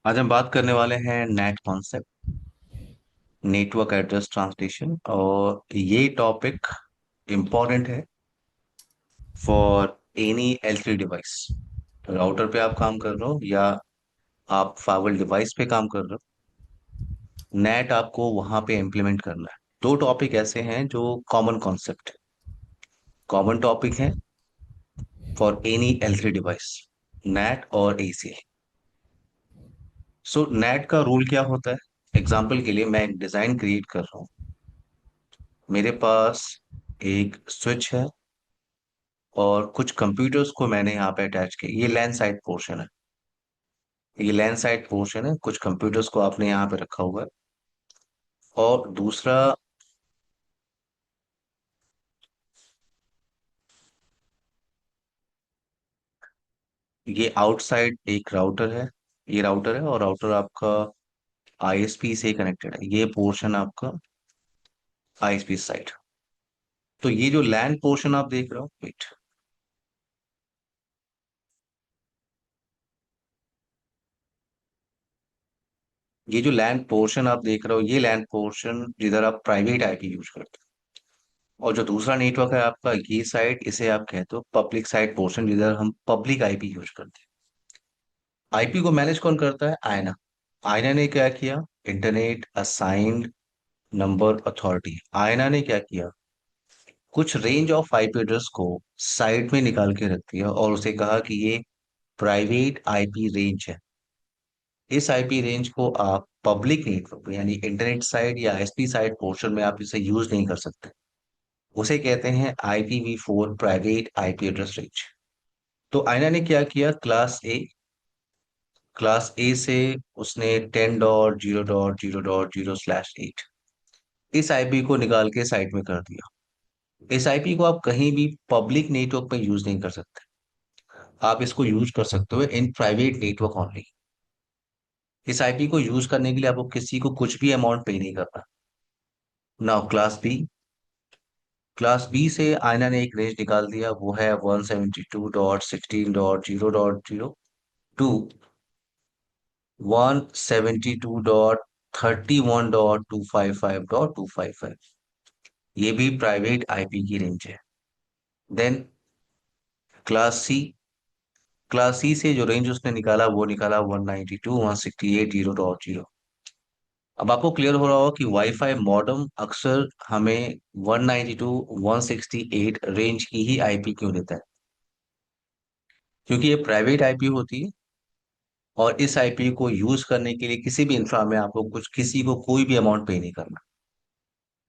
आज हम बात करने वाले हैं net concept, network address translation. और ये टॉपिक इम्पॉर्टेंट है for any L3 device. Router पे आप काम कर रहे हो या आप फाइबर डिवाइस पे काम कर रहे हो, नेट आपको वहां पे इम्प्लीमेंट करना है। दो टॉपिक ऐसे हैं जो कॉमन कॉन्सेप्ट, कॉमन टॉपिक है for any L3 device, net और ACL। सो नेट का रूल क्या होता है? एग्जाम्पल के लिए मैं एक डिजाइन क्रिएट कर रहा हूँ। मेरे पास एक स्विच है और कुछ कंप्यूटर्स को मैंने यहाँ पे अटैच किया। ये लैन साइड पोर्शन है, ये लैन साइड पोर्शन है, कुछ कंप्यूटर्स को आपने यहाँ पे रखा हुआ है। और दूसरा, ये आउटसाइड एक राउटर है, ये राउटर है और राउटर आपका ISP से कनेक्टेड है। ये पोर्शन आपका ISP साइड। तो ये जो लैन पोर्शन आप देख रहे हो, वेट, ये जो लैन पोर्शन आप देख रहे हो, ये लैन पोर्शन जिधर आप प्राइवेट IP यूज करते हो। और जो दूसरा नेटवर्क है आपका, ये साइड, इसे आप कहते हो पब्लिक साइड पोर्शन, जिधर हम पब्लिक IP यूज करते हैं। IP को मैनेज कौन करता है? आयना। आयना ने क्या किया? Internet assigned number authority. आयना ने क्या किया? कुछ रेंज ऑफ IP एड्रेस को साइड में निकाल के रख दिया और उसे कहा कि ये प्राइवेट IP रेंज है। इस IP रेंज को आप पब्लिक नेटवर्क यानी इंटरनेट साइड या ISP साइड पोर्शन में आप इसे यूज नहीं कर सकते। उसे कहते हैं IPv4 private IP address range. तो आयना ने क्या किया? क्लास ए से उसने 10.0.0.0/8 इस IP को निकाल के साइड में कर दिया। इस IP को आप कहीं भी पब्लिक नेटवर्क में यूज नहीं कर सकते। आप इसको यूज कर सकते हो इन प्राइवेट नेटवर्क ओनली। इस IP को यूज करने के लिए आपको किसी को कुछ भी अमाउंट पे नहीं करना। नाउ क्लास बी से आयना ने एक रेंज निकाल दिया, वो है 172.16.0.0 टू 172.31.255.255। ये भी प्राइवेट IP की रेंज है। Then class C, class C से जो रेंज उसने निकाला वो निकाला 192.168.0.0। अब आपको क्लियर हो रहा होगा कि वाईफाई मॉडेम अक्सर हमें 192.168 रेंज की ही IP क्यों देता है? क्योंकि ये प्राइवेट IP होती है और इस IP को यूज करने के लिए किसी भी इंफ्रा में आपको कुछ किसी को कोई भी अमाउंट पे नहीं करना।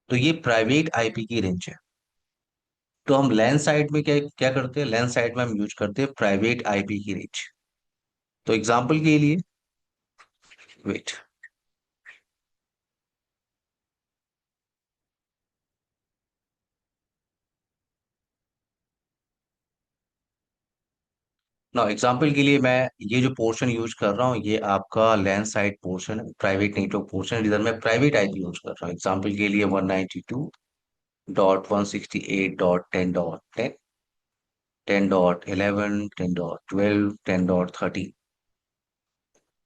तो ये प्राइवेट IP की रेंज है। तो हम लैन साइड में क्या क्या करते हैं? लैन साइड में हम यूज करते हैं प्राइवेट IP की रेंज। तो एग्जाम्पल के लिए, वेट, ना एग्जाम्पल के लिए मैं ये जो पोर्शन यूज कर रहा हूँ, ये आपका लैन साइड पोर्शन है, प्राइवेट नेटवर्क पोर्शन है, जिधर मैं प्राइवेट IP यूज कर रहा हूँ। एग्जाम्पल के लिए 192.168.10.10, 10.11, 10.12, 10.13।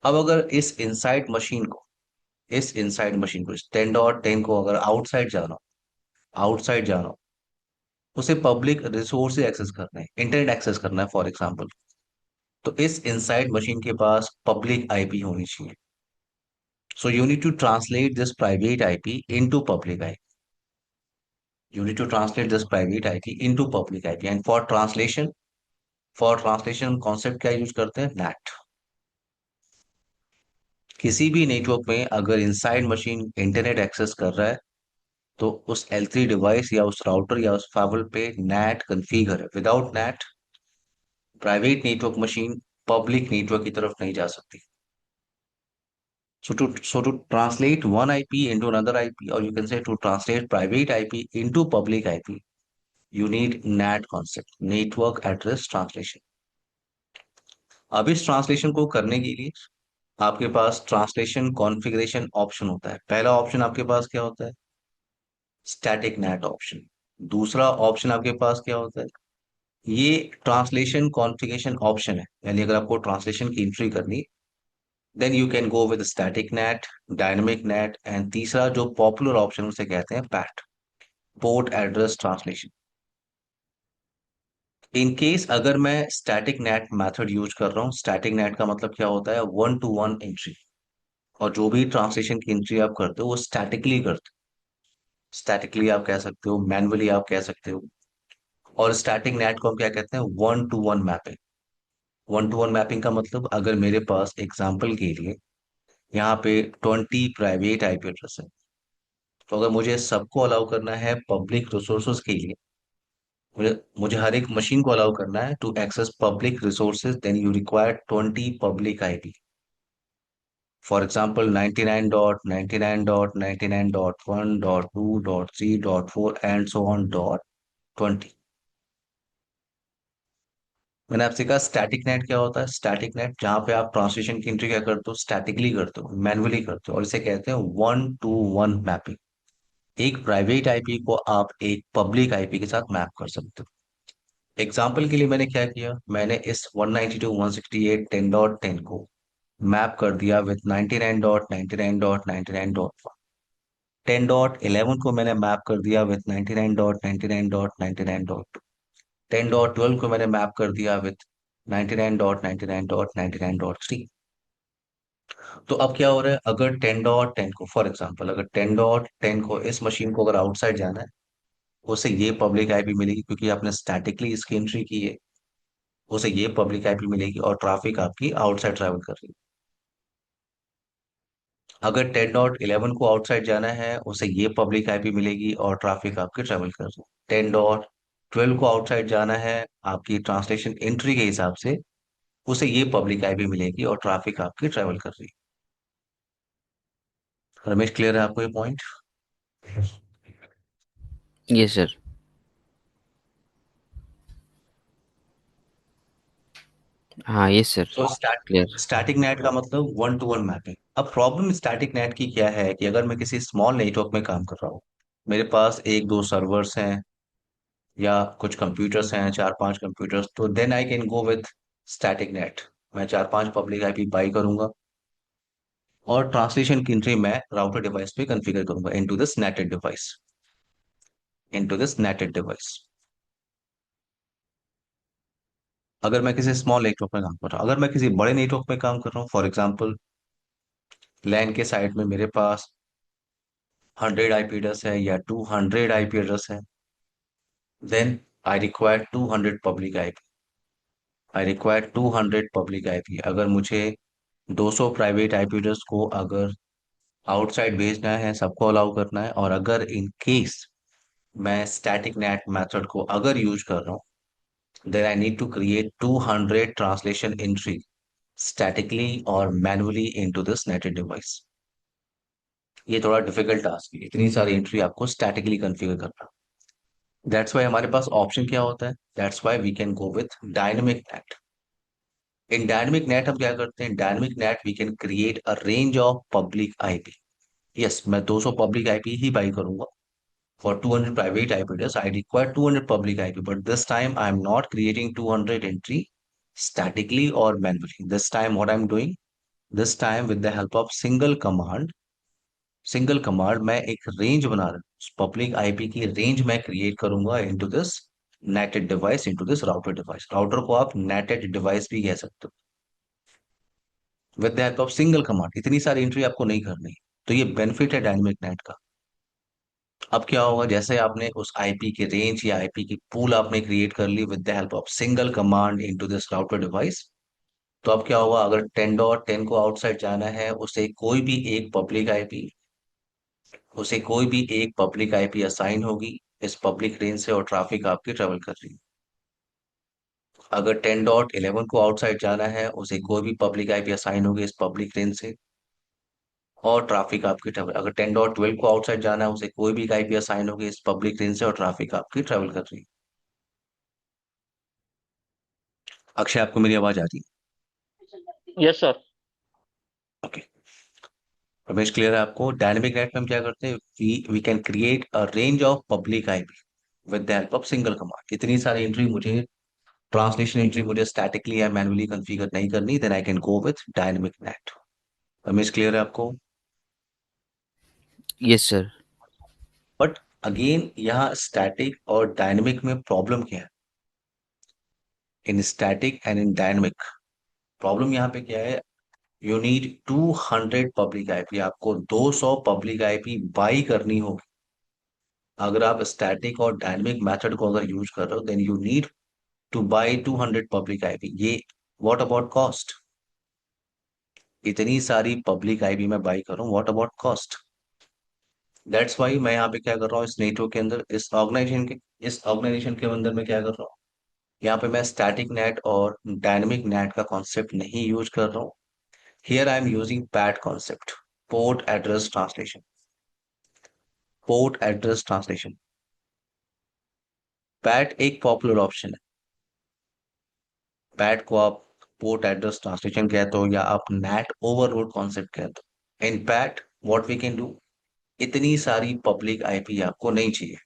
अब अगर इस इनसाइड मशीन को, इस 10.10 को अगर आउटसाइड जाना हो, उसे पब्लिक रिसोर्स एक्सेस करना है, इंटरनेट एक्सेस करना है फॉर एग्जाम्पल, तो इस इनसाइड मशीन के पास पब्लिक IP होनी चाहिए। So you need to translate this private IP into public IP. You need to translate this private IP into public IP. And for translation concept क्या use करते हैं? NAT। किसी भी network में अगर इनसाइड मशीन इंटरनेट एक्सेस कर रहा है, तो उस L3 डिवाइस या उस राउटर या उस फाइबर पे NAT कन्फिगर है। Without NAT private network machine public network की तरफ नहीं जा सकती। So to translate one IP into another IP, or you can say to translate private IP into public IP, you need NAT concept, network address translation. अब इस translation को करने के लिए आपके पास ट्रांसलेशन कॉन्फ़िगरेशन ऑप्शन होता है। पहला ऑप्शन आपके पास क्या होता है? Static NAT option. दूसरा ऑप्शन आपके पास क्या होता है? ये ट्रांसलेशन कॉन्फ़िगरेशन ऑप्शन है, यानी अगर आपको ट्रांसलेशन की एंट्री करनी है, then you can go with static NAT, dynamic NAT, and तीसरा जो पॉपुलर ऑप्शन उसे कहते हैं PAT, port address translation. In case अगर मैं स्टैटिक नेट मेथड यूज कर रहा हूँ, स्टैटिक नेट का मतलब क्या होता है, वन टू वन एंट्री, और जो भी ट्रांसलेशन की एंट्री आप करते हो वो स्टैटिकली करते हो। स्टैटिकली आप कह सकते हो, मैनुअली आप कह सकते हो। और स्टैटिक नेट को हम क्या कहते हैं, one to one mapping. One to one mapping का मतलब, अगर मेरे पास एग्जाम्पल के लिए यहाँ पे 20 प्राइवेट आईपी एड्रेस है, तो अगर मुझे सबको अलाउ करना है पब्लिक रिसोर्सेज के लिए, मुझे मुझे हर एक मशीन को अलाउ करना है to access public resources, then you require 20 public IP. For example 99.99.99.1.2.3.4 and so on dot 20। मैंने आपसे कहा स्टैटिक नेट क्या होता है। स्टैटिक नेट जहां पे आप ट्रांसलेशन की एंट्री क्या करते हो, स्टैटिकली करते हो, मैनुअली करते हो, और इसे कहते हैं वन टू वन मैपिंग। एक प्राइवेट आईपी को आप एक पब्लिक आईपी के साथ मैप कर सकते हो। एग्जाम्पल के लिए मैंने क्या किया, मैंने इस 192.168.10.10 को मैप कर दिया विथ 99.99.99. 10.11 को मैंने मैप कर दिया विथ 99.99.99. 10.12 को मैंने मैप कर दिया विथ 99.99.99.3। तो अब क्या हो रहा है, अगर 10.10 को, फॉर एग्जाम्पल अगर 10.10 को, इस मशीन को अगर आउटसाइड जाना है, उसे ये पब्लिक आईपी मिलेगी क्योंकि आपने स्टैटिकली इसकी एंट्री की है। उसे ये पब्लिक आईपी मिलेगी और ट्रैफिक आपकी आउटसाइड ट्रैवल कर रही है। अगर 10.11 को आउटसाइड जाना है, उसे ये पब्लिक आईपी मिलेगी और ट्रैफिक आपकी ट्रैवल कर रही है। 10.12 को आउटसाइड जाना है आपकी ट्रांसलेशन एंट्री के हिसाब से, उसे ये पब्लिक आईपी मिलेगी और ट्रैफिक आपकी ट्रैवल कर रही है। रमेश, क्लियर है आपको ये पॉइंट? Yes sir. हाँ yes sir. So clear. Static NAT का मतलब वन टू वन मैपिंग। अब प्रॉब्लम स्टैटिक नेट की क्या है कि अगर मैं किसी स्मॉल नेटवर्क में काम कर रहा हूँ, मेरे पास एक दो सर्वर्स हैं या कुछ कंप्यूटर्स हैं, चार पांच कंप्यूटर्स, तो then I can go with static NAT. मैं चार पांच पब्लिक आईपी बाई करूंगा और ट्रांसलेशन की एंट्री मैं राउटर डिवाइस पे कॉन्फ़िगर करूंगा इनटू दिस नेटेड डिवाइस। अगर मैं किसी स्मॉल नेटवर्क में काम कर रहा हूँ, अगर मैं किसी बड़े नेटवर्क में काम कर रहा हूँ, फॉर एग्जांपल लैन के साइड में मेरे पास 100 आईपी एड्रेस है या 200 आईपी एड्रेस है, then I require 200 public IP. अगर मुझे 200 प्राइवेट आईपी एड्रेस को अगर आउटसाइड भेजना है, सबको अलाउ करना है, और अगर इन केस मैं स्टैटिक नेट मेथड को अगर यूज कर रहा हूँ, then I need to create 200 translation entry statically और manually into this NATed device. ये थोड़ा डिफिकल्ट टास्क है, इतनी सारी एंट्री आपको स्टैटिकली कॉन्फ़िगर करना। दैट्स वाई हमारे पास ऑप्शन क्या होता है, that's why we can go with dynamic NAT. In dynamic NAT हम क्या करते हैं, dynamic NAT we can create a range of public IP. Yes, मैं 200 पब्लिक आईपी ही बाई करूंगा। For 200 private IP address, I require 200 public IP, but this time I'm not creating 200 entry statically or manually. This time what I'm doing, this time with the help of single command मैं एक range बना रहा हूँ, public IP की range मैं create करूंगा into this NATed device, into this router device. Router को आप नेटेड डिवाइस भी कह सकते हो। With the help of single command इतनी सारी एंट्री आपको नहीं करनी। तो ये बेनिफिट है डायनेमिक नेट का। अब क्या होगा, जैसे आपने उस आईपी की रेंज या आईपी की पूल आपने क्रिएट कर ली with the help of single command into this router device, तो अब क्या होगा, अगर 10.10 को आउटसाइड जाना है, उसे कोई भी एक पब्लिक आईपी असाइन होगी इस पब्लिक रेंज से, और ट्रैफिक आपकी ट्रेवल कर रही है। अगर 10.11 को आउटसाइड जाना है, उसे कोई भी पब्लिक आईपी असाइन होगी इस पब्लिक रेंज से, और ट्रैफिक आपकी ट्रेवल। अगर 10.12 को आउटसाइड जाना है, उसे कोई भी आईपी असाइन होगी इस पब्लिक रेंज से, और ट्रैफिक आपकी ट्रेवल कर रही है। अक्षय, आपको मेरी आवाज आ रही यस सर। है? ओके। रमेश, क्लियर है आपको? डायनेमिक नेट में हम क्या करते हैं, we can create a range of public IP with the help of single command. इतनी सारी एंट्री मुझे, ट्रांसलेशन एंट्री मुझे स्टैटिकली या मैनुअली कॉन्फ़िगर नहीं करनी, then I can go with dynamic NAT. Ramesh, clear है आपको? Yes sir. बट अगेन यहाँ स्टैटिक और डायनेमिक में प्रॉब्लम क्या है? इन static and in dynamic problem यहाँ पे क्या है? यू नीड 200 पब्लिक आईपी, आपको 200 पब्लिक आईपी बाई करनी होगी। अगर आप स्टैटिक और डायनेमिक मेथड को अगर यूज कर रहे हो, then you need to buy 200 public IP. ये व्हाट अबाउट कॉस्ट? इतनी सारी पब्लिक आईपी मैं बाई कर रहा हूँ, what about cost? That's why मैं यहाँ पे क्या कर रहा हूँ, इस नेटवर्क के अंदर, इस ऑर्गेनाइजेशन के अंदर मैं क्या कर रहा हूँ, यहाँ पे मैं स्टैटिक नेट और डायनेमिक नेट का कॉन्सेप्ट नहीं यूज कर रहा हूँ। Here I am using PAT concept, port address translation. Port address translation, PAT एक पॉपुलर ऑप्शन है। पैट को आप पोर्ट एड्रेस ट्रांसलेशन कहते हो या आप नेट ओवरलोड कॉन्सेप्ट कहते हो। In PAT what we can do, इतनी सारी पब्लिक आईपी आपको नहीं चाहिए।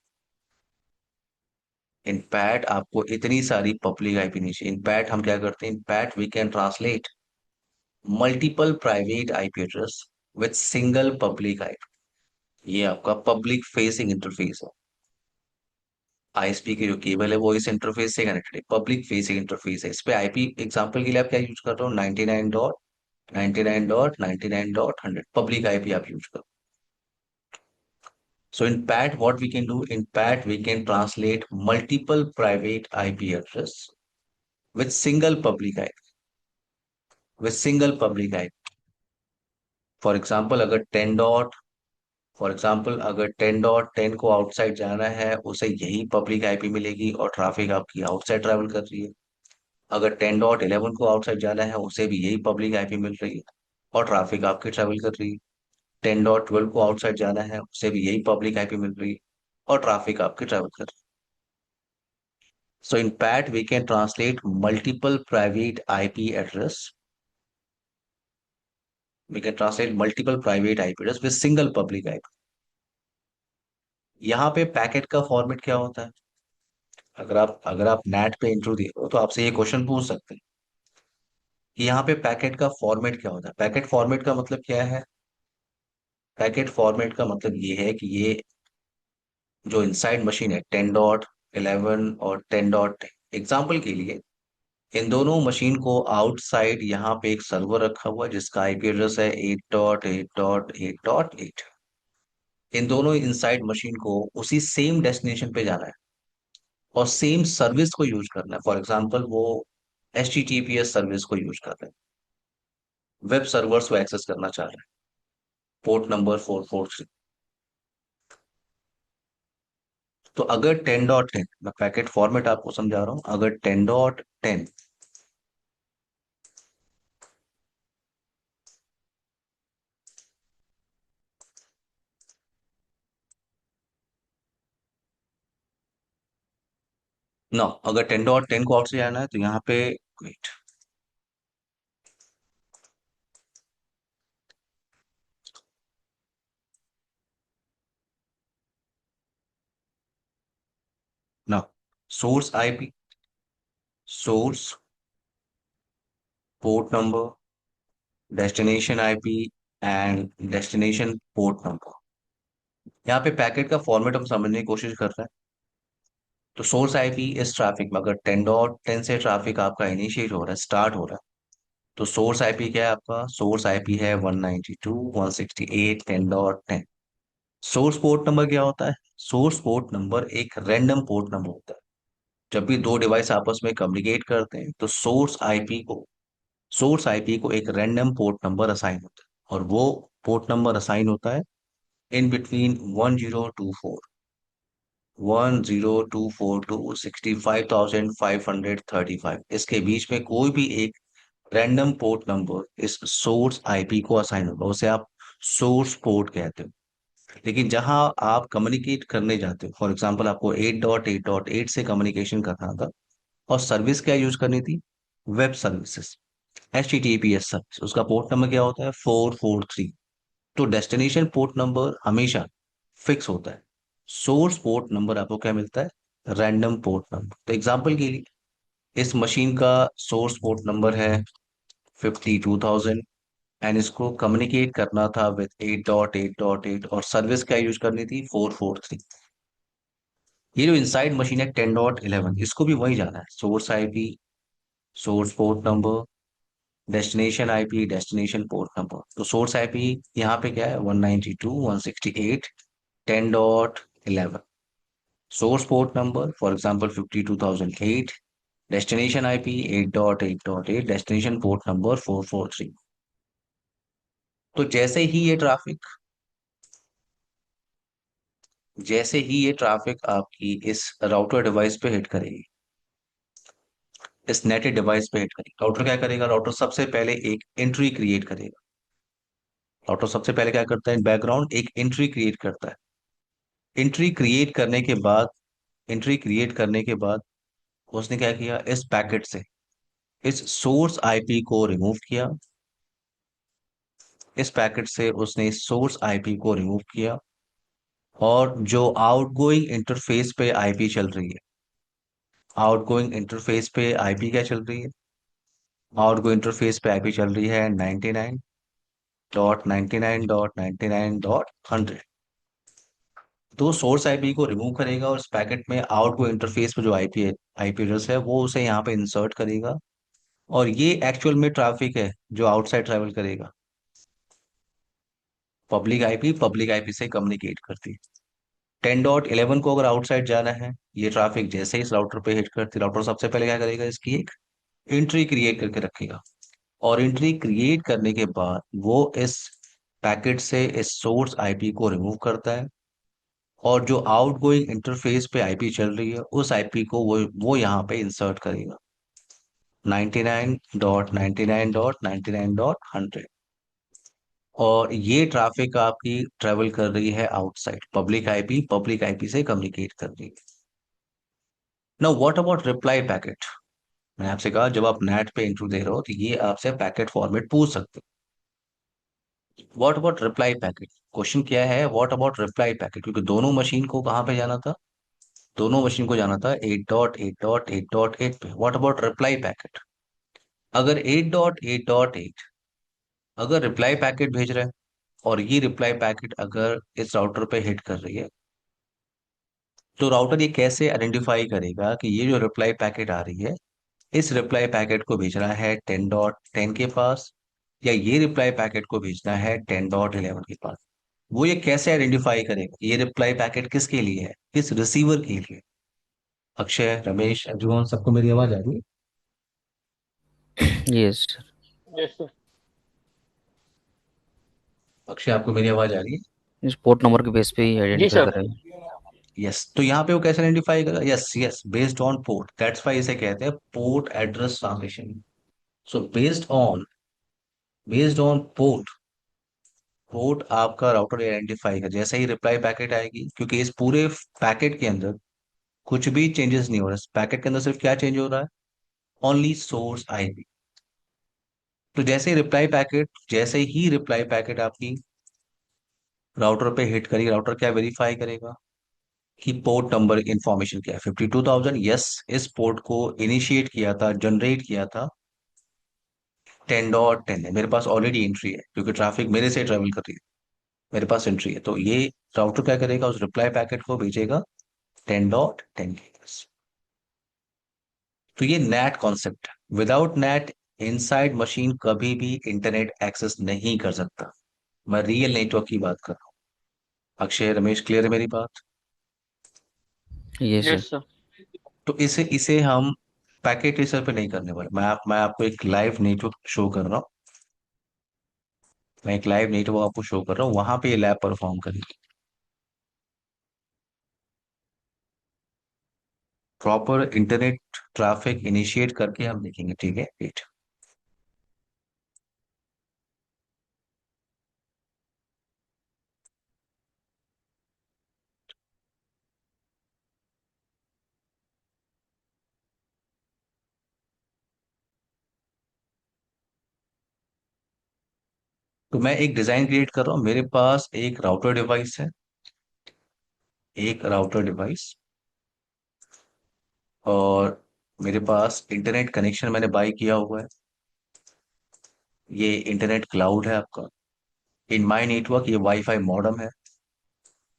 इन पैट आपको इतनी सारी पब्लिक आईपी नहीं चाहिए। इन पैट हम क्या करते हैं, in PAT we can translate multiple private IP address with single public IP. ये आपका पब्लिक फेसिंग इंटरफेस है। आईएसपी के जो केबल है वो इस इंटरफेस से कनेक्टेड है, पब्लिक फेसिंग इंटरफेस है। इस पे आईपी एग्जांपल के लिए आप क्या यूज कर रहे हो, 99.99.99.100 पब्लिक आईपी आप यूज करो। So in PAT, what we can do in PAT, we can translate multiple private IP address with single public IP, with single public IP. For example अगर 10.10 को आउटसाइड जाना है, उसे यही पब्लिक आईपी मिलेगी और ट्रैफिक आपकी आउटसाइड ट्रैवल कर रही है। अगर 10.11 को आउटसाइड जाना है, उसे भी यही पब्लिक आईपी मिल रही है और ट्रैफिक आपकी ट्रैवल कर रही है। 10.12 को आउटसाइड जाना है, उसे भी यही पब्लिक आईपी मिल रही है और ट्रैफिक आपकी ट्रैवल कर रही है। So in PAT, we can translate multiple private IP address. We can translate multiple private IP address with single public IP. यहाँ पे पैकेट का फॉर्मेट क्या होता है? अगर आप नेट पे इंट्रो दिए हो तो आपसे ये क्वेश्चन पूछ सकते हैं कि यहाँ पे पैकेट का फॉर्मेट क्या होता है। पैकेट फॉर्मेट का मतलब क्या है? पैकेट फॉर्मेट का मतलब ये है कि ये जो इनसाइड मशीन है 10.11 और 10. एग्जाम्पल के लिए इन दोनों मशीन को आउटसाइड यहाँ पे एक सर्वर रखा हुआ है जिसका आईपी एड्रेस है 8.8.8.8। इन दोनों इनसाइड मशीन को उसी सेम डेस्टिनेशन पे जाना है और सेम सर्विस को यूज करना है। फॉर एग्जांपल वो HTTPS सर्विस को यूज कर रहे हैं, वेब सर्वर्स को एक्सेस करना चाह रहे हैं, पोर्ट नंबर 443। तो अगर 10.10, मैं पैकेट फॉर्मेट आपको समझा रहा हूं, अगर 10.10 ना, अगर 10.10 को आउट से जाना है तो यहाँ पे वेट ना, source IP, source port number, destination IP and destination port number. यहाँ पे पैकेट का फॉर्मेट हम समझने की कोशिश कर रहे हैं। तो सोर्स आईपी इस ट्रैफिक में अगर 10.10 से ट्रैफिक आपका इनिशिएट हो रहा है, स्टार्ट हो रहा है, तो सोर्स आईपी क्या है आपका? सोर्स आईपी है 192.168.10.10। सोर्स पोर्ट नंबर क्या होता है? सोर्स पोर्ट नंबर एक रैंडम पोर्ट नंबर होता है। जब भी दो डिवाइस आपस में कम्युनिकेट करते हैं तो सोर्स आईपी को एक रैंडम पोर्ट नंबर असाइन होता है और वो पोर्ट नंबर असाइन होता है इन बिटवीन 1024 टू 65535। इसके बीच में कोई भी एक रैंडम पोर्ट नंबर इस सोर्स आईपी को असाइन होगा, उसे आप सोर्स पोर्ट कहते हो। लेकिन जहां आप कम्युनिकेट करने जाते हो, फॉर एग्जांपल आपको 8.8.8 से कम्युनिकेशन करना था और सर्विस क्या यूज करनी थी? वेब सर्विसेज, HTTPS सर्विस, उसका पोर्ट नंबर क्या होता है? 443। तो डेस्टिनेशन पोर्ट नंबर हमेशा फिक्स होता है, सोर्स पोर्ट नंबर आपको क्या मिलता है? Random port number. तो एग्जांपल के लिए इस मशीन का सोर्स पोर्ट नंबर है 52,000 एंड इसको कम्युनिकेट करना था विद 8.8.8 और सर्विस क्या यूज करनी थी 443। ये जो इनसाइड मशीन है 10.11 इसको भी वही जाना है, source IP, source port number, destination IP, destination port number. तो सोर्स आईपी यहाँ पे क्या है 192.168.10.11, source port number for example 52008, destination IP 8.8.8, destination port number 443। तो जैसे ही ये ट्रैफिक आपकी इस राउटर डिवाइस पे हिट करेगी, इस नेटेड डिवाइस पे हिट करेगी, राउटर क्या करेगा, राउटर सबसे पहले एक एंट्री क्रिएट करेगा। राउटर सबसे पहले क्या करता है, बैकग्राउंड एक एंट्री क्रिएट करता है। एंट्री क्रिएट करने के बाद एंट्री क्रिएट करने के बाद उसने क्या किया, इस पैकेट से इस सोर्स आईपी को रिमूव किया। इस पैकेट से उसने इस सोर्स आईपी को रिमूव किया, और जो आउटगोइंग इंटरफेस पे आईपी चल रही है, आउटगोइंग इंटरफेस पे आईपी क्या चल रही है, आउटगोइंग इंटरफेस पे आईपी चल रही है 99.99.99.100। तो सोर्स आईपी को रिमूव करेगा और इस पैकेट में आउटगोइंग इंटरफेस पे जो आईपी आईपी एड्रेस है वो उसे यहाँ पे इंसर्ट करेगा। और ये एक्चुअल में ट्रैफिक है जो आउटसाइड ट्रैवल करेगा। पब्लिक आईपी से कम्युनिकेट करती है। 10.11 को अगर आउटसाइड जाना है, ये ट्रैफिक जैसे ही इस राउटर पे हिट करती है, राउटर सबसे पहले क्या करेगा, इसकी एक एंट्री क्रिएट करके रखेगा। और एंट्री क्रिएट करने के बाद वो इस पैकेट से इस सोर्स आईपी को रिमूव करता है, और जो आउटगोइंग इंटरफेस पे आईपी चल रही है उस आईपी को वो यहाँ पे इंसर्ट करेगा 99.99.99.100। और ये ट्रैफिक आपकी ट्रेवल कर रही है आउटसाइड, पब्लिक आईपी से कम्युनिकेट कर रही है। Now what about reply packet. मैंने आपसे कहा जब आप नेट पे इंटरव्यू दे रहे हो तो ये आपसे पैकेट फॉर्मेट पूछ सकते हो। What about reply packet, question क्या है, व्हाट अबाउट रिप्लाई पैकेट, क्योंकि दोनों मशीन को कहाँ पे जाना था, दोनों मशीन को जाना था 8.8.8.8 पे। व्हाट अबाउट रिप्लाई पैकेट, अगर 8.8.8 अगर रिप्लाई पैकेट भेज रहा है, और ये रिप्लाई पैकेट अगर इस राउटर पे हिट कर रही है, तो राउटर ये कैसे आइडेंटिफाई करेगा कि ये जो रिप्लाई पैकेट आ रही है, इस रिप्लाई पैकेट को भेजना है 10.10 के पास, या ये रिप्लाई पैकेट को भेजना है 10.11 के पास। वो ये कैसे आइडेंटिफाई करेगा ये रिप्लाई पैकेट किसके लिए है, किस रिसीवर के लिए। अक्षय, रमेश, एवरीवन, सबको मेरी आवाज आ रही है? Yes sir. Yes, sir. Akshay, आपको मेरी आवाज आ रही है? इस पोर्ट नंबर के बेस पे ही जी आइडेंटिफाई सर। यस। तो यहाँ पे वो कैसे आइडेंटिफाई करेगा, yes yes, based on port, that's why इसे कहते हैं port address translation. So based on port, port आपका राउटर आइडेंटिफाई कर, जैसे ही रिप्लाई पैकेट आएगी, क्योंकि इस पूरे पैकेट के अंदर कुछ भी चेंजेस नहीं हो रहा, इस पैकेट के अंदर सिर्फ क्या चेंज हो रहा है, ओनली सोर्स आईपी। तो जैसे ही रिप्लाई पैकेट आपकी राउटर पे हिट करी, राउटर क्या वेरीफाई करेगा कि पोर्ट नंबर इंफॉर्मेशन क्या है 52,000। यस, इस पोर्ट को इनिशिएट किया था, जनरेट किया था 10.10 है, मेरे पास ऑलरेडी एंट्री है क्योंकि ट्रैफिक मेरे से ट्रेवल कर रही है, मेरे पास एंट्री है। तो ये राउटर क्या करेगा, उस रिप्लाई पैकेट को भेजेगा 10.10 के पास। तो ये नैट कॉन्सेप्ट है। विदाउट नैट इनसाइड मशीन कभी भी इंटरनेट एक्सेस नहीं कर सकता। मैं रियल नेटवर्क की बात कर रहा हूँ। अक्षय, रमेश, क्लियर है मेरी बात? Yes sir. Yes, sir. तो इसे इसे हम पैकेट रेसर पे नहीं करने वाले। मैं आपको एक लाइव नेटवर्क शो कर रहा हूँ। मैं एक लाइव नेटवर्क आपको शो कर रहा हूँ, वहां पे ये लैब परफॉर्म करेगी। प्रॉपर इंटरनेट ट्रैफिक इनिशिएट करके हम देखेंगे, ठीक है, वेट। तो मैं एक डिजाइन क्रिएट कर रहा हूँ, मेरे पास एक राउटर डिवाइस है, एक राउटर डिवाइस, और मेरे पास इंटरनेट कनेक्शन मैंने बाय किया हुआ है। ये इंटरनेट क्लाउड है आपका। इन माई नेटवर्क ये वाईफाई मॉडेम है।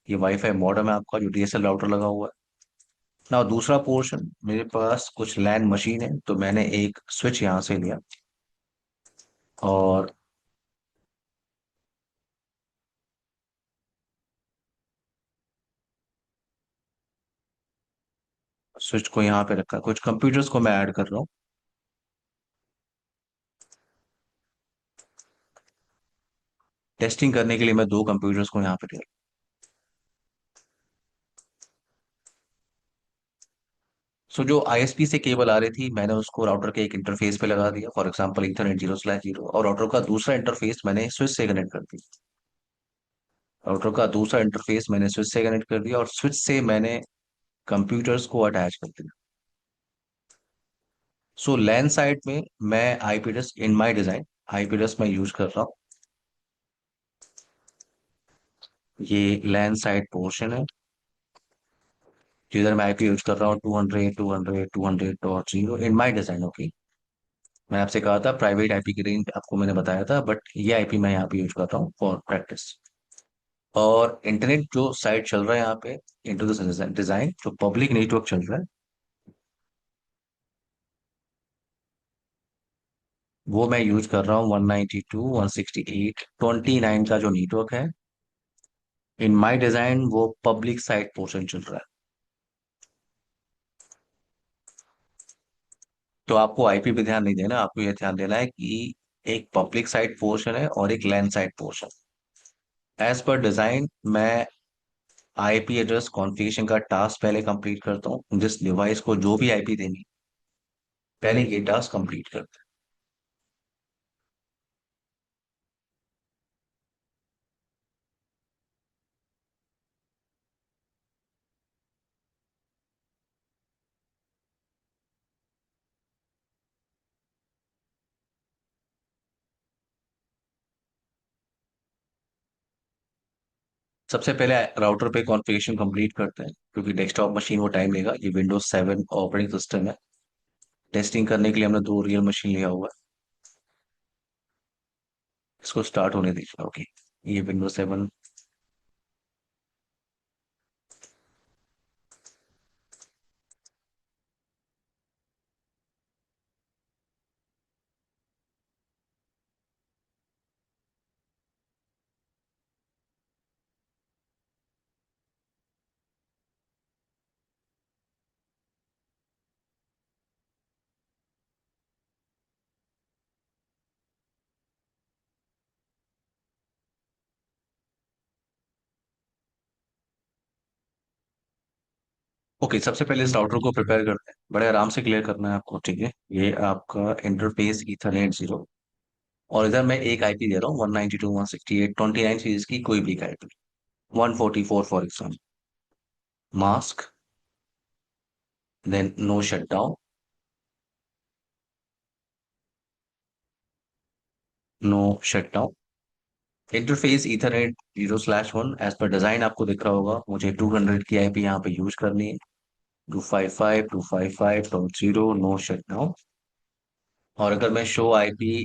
ये वाईफाई मॉडेम है आपका जो डीएसएल राउटर लगा हुआ है ना। दूसरा पोर्शन, मेरे पास कुछ लैन मशीन है, तो मैंने एक स्विच यहाँ से लिया और स्विच को यहाँ पे रखा। कुछ कंप्यूटर्स को मैं ऐड कर रहा हूँ। टेस्टिंग करने के लिए मैं दो कंप्यूटर्स को यहाँ पे लिया। सो जो आईएसपी से केबल आ रही थी, मैंने उसको राउटर के एक इंटरफेस पे लगा दिया, फॉर एग्जांपल ईथरनेट 0/0, और राउटर का दूसरा इंटरफेस मैंने स्विच से कनेक्ट कर दिया। राउटर का दूसरा इंटरफेस मैंने स्विच से कनेक्ट कर दिया और स्विच से मैंने कंप्यूटर्स को अटैच कर दिया। सो लैन साइड में मैं IP address in my design, IP address मैं यूज कर रहा हूँ। ये लैन साइड पोर्शन है जिधर मैं आईपी यूज कर रहा हूँ 200 इन माय डिजाइन। ओके, मैंने आपसे कहा था प्राइवेट आईपी की रेंज आपको मैंने बताया था, बट ये आईपी मैं यहाँ पे यूज कर रहा हूँ फॉर प्रैक्टिस। और इंटरनेट जो साइट चल रहा है यहाँ पे, इंटू द डिजाइन जो पब्लिक नेटवर्क चल रहा है, वो मैं यूज कर रहा हूँ 192.168.29 का जो नेटवर्क है। इन माय डिजाइन वो पब्लिक साइट पोर्शन चल रहा है। तो आपको आईपी पे ध्यान नहीं देना, आपको ये ध्यान देना है कि एक पब्लिक साइट पोर्शन है और एक LAN side portion. As per design मैं आईपी एड्रेस कॉन्फ़िगरेशन का टास्क पहले कंप्लीट करता हूँ। जिस डिवाइस को जो भी आईपी देनी, पहले ये टास्क कंप्लीट करता हूँ। सबसे पहले राउटर पे कॉन्फ़िगरेशन कंप्लीट करते हैं, क्योंकि डेस्कटॉप मशीन वो टाइम लेगा। ये विंडोज 7 ऑपरेटिंग सिस्टम है। टेस्टिंग करने के लिए हमने दो रियल मशीन लिया हुआ है। इसको स्टार्ट होने दीजिए। ओके, ये विंडोज 7। ओके, सबसे पहले इस राउटर को प्रिपेयर करते हैं। बड़े आराम से क्लियर करना है आपको, ठीक है। ये आपका इंटरफेस ईथरनेट 0, और इधर मैं एक आईपी दे रहा हूँ 192.168.29 सीरीज की कोई भी IP, 144 for example. Mask, then no shut down, no shut down. Interface ethernet 0/1 as per design आपको दिख रहा होगा। मुझे 200 की आईपी यहाँ पे यूज करनी है। 255.255.0 नो शट डाउन। और अगर मैं शो आईपी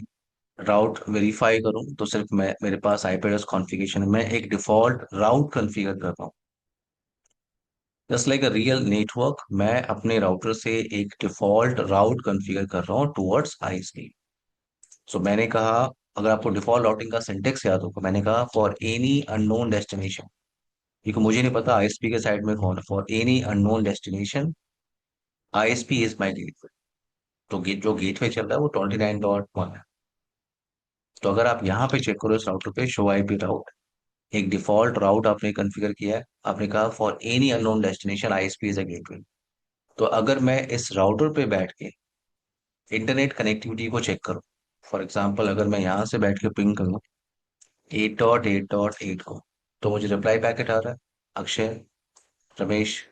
राउट वेरीफाई करूं, तो सिर्फ मैं, मेरे पास आईपी एड्रेस कॉन्फ़िगरेशन में एक डिफॉल्ट राउट कॉन्फ़िगर कर रहा हूँ। Just like a real network, मैं अपने राउटर से एक डिफॉल्ट राउट कॉन्फ़िगर कर रहा हूँ टुवर्ड्स आईएसपी। सो मैंने कहा, अगर आपको डिफॉल्ट राउटिंग का सिंटेक्स याद होगा, मैंने कहा फॉर एनी अननोन डेस्टिनेशन, क्योंकि मुझे नहीं पता आईएसपी के साइड में कौन है। For any unknown destination ISP is my gateway. तो जो गेटवे चल रहा है वो 29.1 है। तो अगर आप यहाँ पे चेक करो इस राउटर पे, शो आईपी राउट, एक डिफॉल्ट राउट आपने कॉन्फ़िगर किया है। आपने कहा for any unknown destination ISP is a gateway. तो अगर मैं इस राउटर पे बैठ के इंटरनेट कनेक्टिविटी को चेक करूं, फॉर एग्जांपल अगर मैं यहाँ से बैठ के पिंग करूं 8.8.8 को, तो मुझे रिप्लाई पैकेट आ रहा है, Akshay, Ramesh.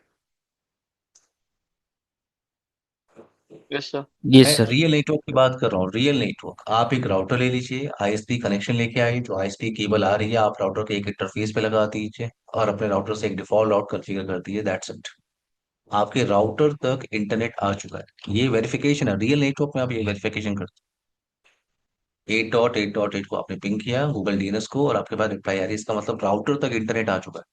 Yes, sir. Yes मैं सर। रियल नेटवर्क की बात कर रहा हूँ, रियल नेटवर्क। आप एक राउटर ले लीजिए, आईएसपी कनेक्शन लेके आइए, जो आईएसपी केबल आ रही है आप राउटर के एक इंटरफेस पे लगा दीजिए और अपने राउटर से एक डिफॉल्ट राउट कॉन्फ़िगर कर दीजिए। That's it. आपके राउटर तक इंटरनेट आ चुका है। ये वेरिफिकेशन है, रियल नेटवर्क में आप ये वेरिफिकेशन करते 8.8.8 को आपने पिंग किया गूगल डीएनएस को, और आपके पास रिप्लाई आ रही है, इसका मतलब राउटर तक इंटरनेट आ चुका है।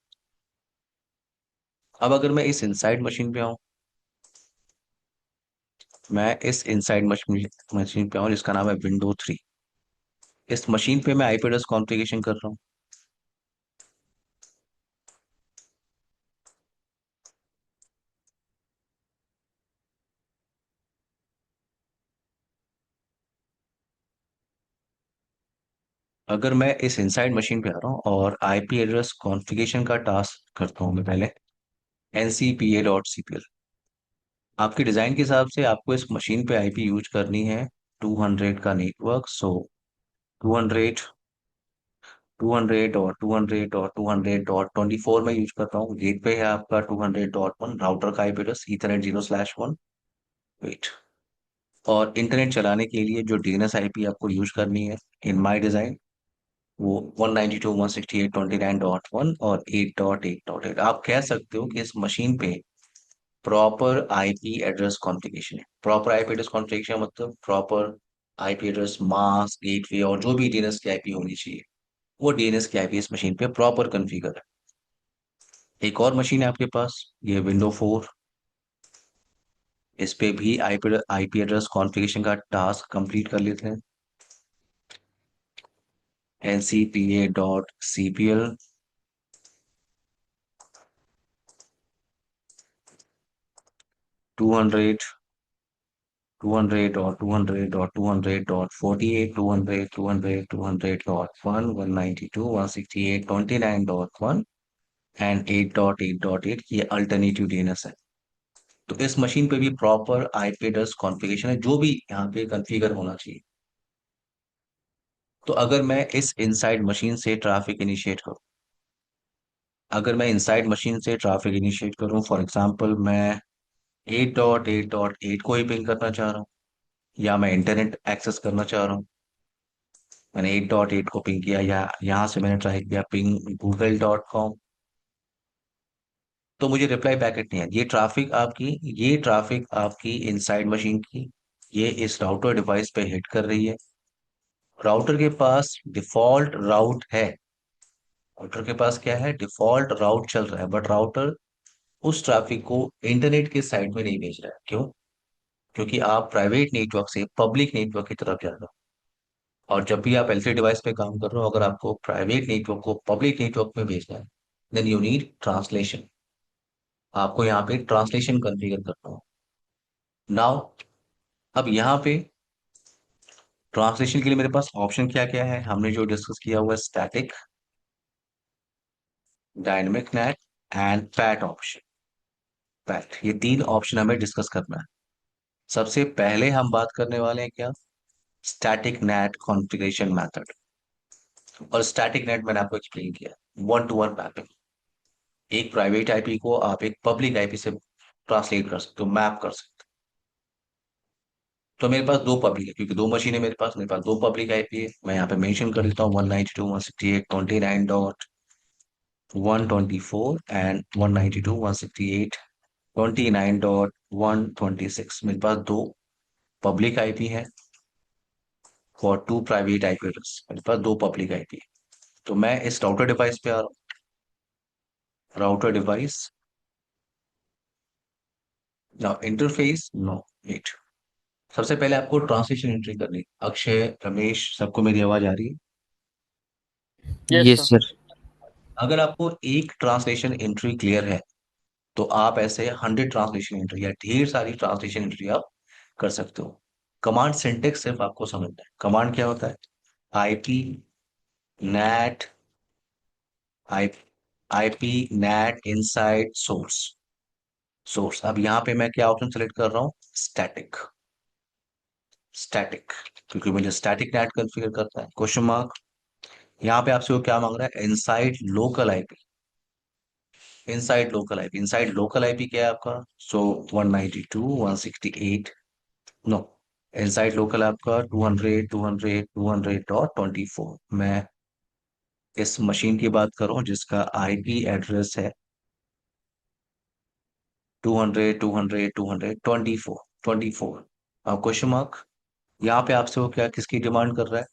अब अगर मैं इस इनसाइड मशीन पे आऊँ, मैं इस इनसाइड मशीन मशीन पे आऊँ जिसका नाम है विंडो 3। इस मशीन पे मैं आईपी एड्रेस कॉन्फ़िगरेशन कर रहा हूँ। अगर मैं इस इनसाइड मशीन पे आ रहा हूँ और आईपी एड्रेस कॉन्फ़िगरेशन का टास्क करता हूँ मैं पहले, ncpa.cpl। आपके डिजाइन के हिसाब से आपको इस मशीन पे आईपी यूज करनी है 200 का नेटवर्क। सो 200, 200 और 200 और 200.24 में यूज करता हूँ। गेट पे है आपका 200.1, राउटर का आईपी एड्रेस ईथरनेट 0/1। वेट। और इंटरनेट चलाने के लिए जो डीएनएस आईपी आपको यूज करनी है इन माय डिजाइन, वो 192.168.29.1 और 8.8.8। आप कह सकते हो कि इस मशीन पे प्रॉपर आईपी एड्रेस कॉन्फ़िगरेशन है। प्रॉपर आईपी एड्रेस कॉन्फ़िगरेशन मतलब proper IP address mask gateway और जो भी डीएनएस की आईपी होनी चाहिए, वो डीएनएस की आईपी इस मशीन पे प्रॉपर कॉन्फ़िगर है। एक और मशीन है आपके पास, ये विंडो 4। इस पे भी आईपी एड्रेस कॉन्फ़िगरेशन का टास्क कंप्लीट कर लेते हैं। ncpa.cpl 200, 200 और 200 और 200.48, 200, 200, 200.1, 192, 168, 29.1 एंड 8.8.8, ये अल्टरनेटिव डीएनएस है। तो इस मशीन पे भी प्रॉपर आईपी एड्रेस कॉन्फ़िगरेशन है जो भी यहाँ पे कॉन्फ़िगर होना चाहिए। तो अगर मैं इस इनसाइड मशीन से ट्रैफिक इनिशिएट करूँ, अगर मैं इनसाइड मशीन से ट्रैफिक इनिशिएट करूँ, फॉर एग्जांपल मैं 8.8.8 को ही पिंग करना चाह रहा हूँ, या मैं इंटरनेट एक्सेस करना चाह रहा हूँ। मैंने 8.8 को पिंग किया, या यहाँ से मैंने ट्राई किया पिंग google.com, तो मुझे रिप्लाई पैकेट नहीं है। ये ट्रैफिक आपकी इनसाइड मशीन की, ये इस राउटर डिवाइस पे हिट कर रही है। राउटर के पास डिफॉल्ट राउट है, राउटर के पास क्या है, डिफॉल्ट राउट चल रहा है, बट राउटर उस ट्रैफिक को इंटरनेट के साइड में नहीं भेज रहा है। क्यों? क्योंकि आप प्राइवेट नेटवर्क से पब्लिक नेटवर्क की तरफ जा रहे हो। और जब भी आप एलसी डिवाइस पे काम कर रहे हो, अगर आपको प्राइवेट नेटवर्क को पब्लिक नेटवर्क में भेजना है, देन यू नीड ट्रांसलेशन। आपको यहाँ पे ट्रांसलेशन कॉन्फ़िगर करना हो। नाउ, अब यहाँ पे ट्रांसलेशन के लिए मेरे पास ऑप्शन क्या क्या है, हमने जो डिस्कस किया हुआ है, static, dynamic NAT and PAT option. PAT, ये 3 ऑप्शन हमें डिस्कस करना है। सबसे पहले हम बात करने वाले हैं क्या, स्टैटिक नेट कॉन्फ़िगरेशन मेथड। और स्टैटिक नेट मैंने आपको एक्सप्लेन किया, 1-to-1 मैपिंग। एक प्राइवेट आईपी को आप एक पब्लिक आईपी से ट्रांसलेट कर सकते हो, मैप कर सकते हो। तो मेरे पास दो पब्लिक है, क्योंकि दो मशीन है मेरे पास दो पब्लिक आईपी है। मैं यहाँ पे मेंशन कर देता हूँ 192.168.29.124 एंड 192.168.29.126। मेरे पास दो पब्लिक आईपी है for two private IP address. मेरे पास दो पब्लिक आईपी है। तो मैं इस राउटर डिवाइस पे आ रहा हूँ, router device, now interface, no, wait. सबसे पहले आपको ट्रांसलेशन एंट्री करनी है। अक्षय, रमेश, सबको मेरी आवाज आ रही है? Yes yes sir. सर। अगर आपको एक ट्रांसलेशन एंट्री क्लियर है, तो आप ऐसे 100 ट्रांसलेशन एंट्री या ढेर सारी ट्रांसलेशन एंट्री आप कर सकते हो। कमांड सिंटेक्स सिर्फ आपको समझना है। कमांड क्या होता है, IP NAT, I IP NAT inside source. Source, अब यहाँ पे मैं क्या ऑप्शन सेलेक्ट कर रहा हूँ, स्टैटिक। स्टैटिक, क्योंकि मुझे स्टैटिक नैट कॉन्फ़िगर करता है। क्वेश्चन मार्क, यहाँ पे आपसे वो क्या मांग रहा है, inside local IP. Inside local IP क्या है आपका, सो 192.168, नो, इनसाइड लोकल आपका 200.200.200.24। मैं इस मशीन की बात कर रहा हूँ जिसका आईपी एड्रेस है 200.200.200.24 24। अब क्वेश्चन मार्क, यहाँ पे आपसे वो क्या किसकी डिमांड कर रहा है,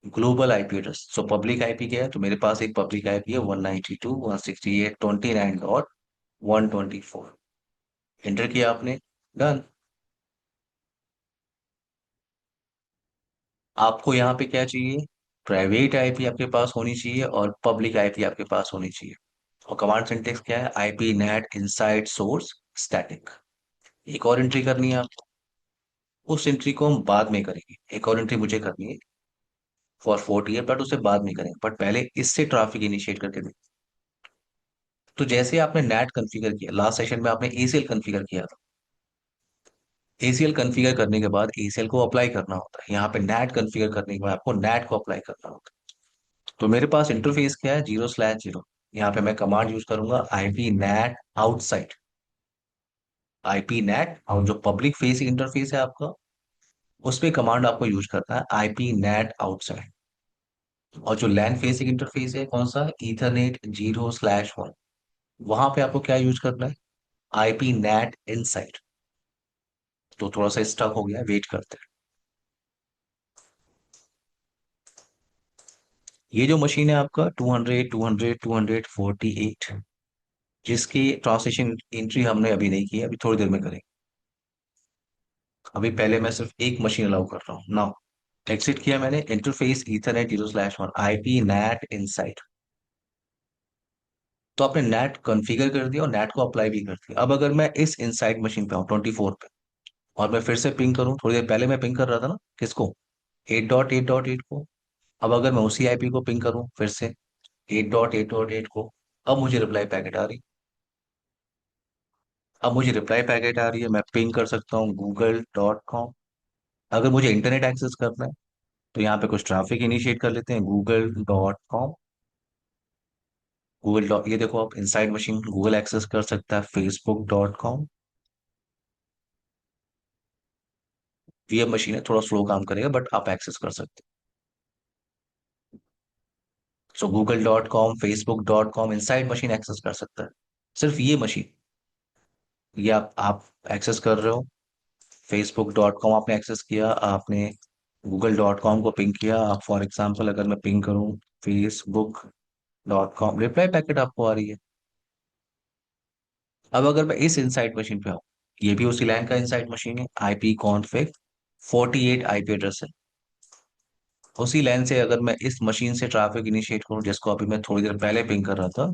global IP address. So public IP क्या है, तो मेरे पास एक पब्लिक आईपी है 192.168.29.124। एंटर किया आपने, डन। आपको यहाँ पे क्या चाहिए, प्राइवेट आईपी आपके पास होनी चाहिए और पब्लिक आईपी आपके पास होनी चाहिए। और कमांड सिंटेक्स क्या है, IP NAT inside source static. एक और एंट्री करनी है आपको, उस एंट्री को हम बाद में करेंगे। एक और एंट्री मुझे करनी है फॉर 40 बट उसे बाद में करेंगे, बट पहले इससे ट्रैफिक इनिशिएट करके दें। तो जैसे आपने नेट कॉन्फ़िगर किया, लास्ट सेशन में आपने एसीएल कॉन्फ़िगर किया था। एसीएल कॉन्फ़िगर करने के बाद एसीएल को अप्लाई करना होता है, यहाँ पे नेट कॉन्फ़िगर करने के बाद आपको नेट को अप्लाई करना होता है। तो मेरे पास इंटरफेस क्या है, 0/0। यहाँ पे मैं कमांड यूज करूंगा IP net outside. IP net और जो पब्लिक फेसिंग इंटरफेस है आपका, उस पे कमांड आपको यूज करना है आईपी नेट आउटसाइड। और जो लैन फेसिंग इंटरफेस है कौन सा, ईथरनेट 0/1। वहां पे आपको क्या यूज करना है, आईपी नेट इनसाइड। तो थोड़ा सा स्टक हो गया, वेट करते हैं। ये जो मशीन है आपका 200 200 248, जिसकी ट्रांसलेशन एंट्री हमने अभी नहीं की है, अभी थोड़ी देर में करेंगे। अभी पहले मैं सिर्फ एक मशीन अलाउ कर रहा हूँ नाउ। एग्जिट किया मैंने, interface ethernet 0/1 IP NAT inside. तो आपने नेट कॉन्फ़िगर कर दिया और नेट को अप्लाई भी कर दिया। अब अगर मैं इस इनसाइड मशीन पे हूँ 24 पे, और मैं फिर से पिंग करूँ, थोड़ी देर पहले मैं पिंग कर रहा था ना किसको, 8.8.8 को। अब अगर मैं उसी आईपी को पिंग करूँ फिर से 8.8.8 को, अब मुझे रिप्लाई पैकेट आ रही। अब मुझे रिप्लाई पैकेट आ रही है, मैं पिंग कर सकता हूँ google.com। अगर मुझे इंटरनेट एक्सेस करना है तो यहाँ पे कुछ ट्रैफिक इनिशिएट कर लेते हैं google.com। गूगल डॉट, ये देखो आप इनसाइड मशीन गूगल एक्सेस कर सकता है facebook.com। ये मशीन है, थोड़ा स्लो काम करेगा बट आप एक्सेस कर सकते हैं। सो google.com facebook.com inside machine access कर सकता है, सिर्फ ये मशीन। ये आप एक्सेस कर रहे हो, facebook.com आपने एक्सेस किया, आपने google.com को पिंग किया। आप फॉर एग्जांपल अगर मैं पिंग करूं facebook.com, रिप्लाई पैकेट आपको आ रही है। अब अगर मैं इस इनसाइड मशीन पे आऊँ, ये भी उसी लाइन का इनसाइड मशीन है, आईपी कॉन्फिग 48 आईपी एड्रेस है। उसी लाइन से अगर मैं इस मशीन से ट्रैफिक इनिशिएट करूं, जिसको अभी मैं थोड़ी देर पहले पिंग कर रहा था,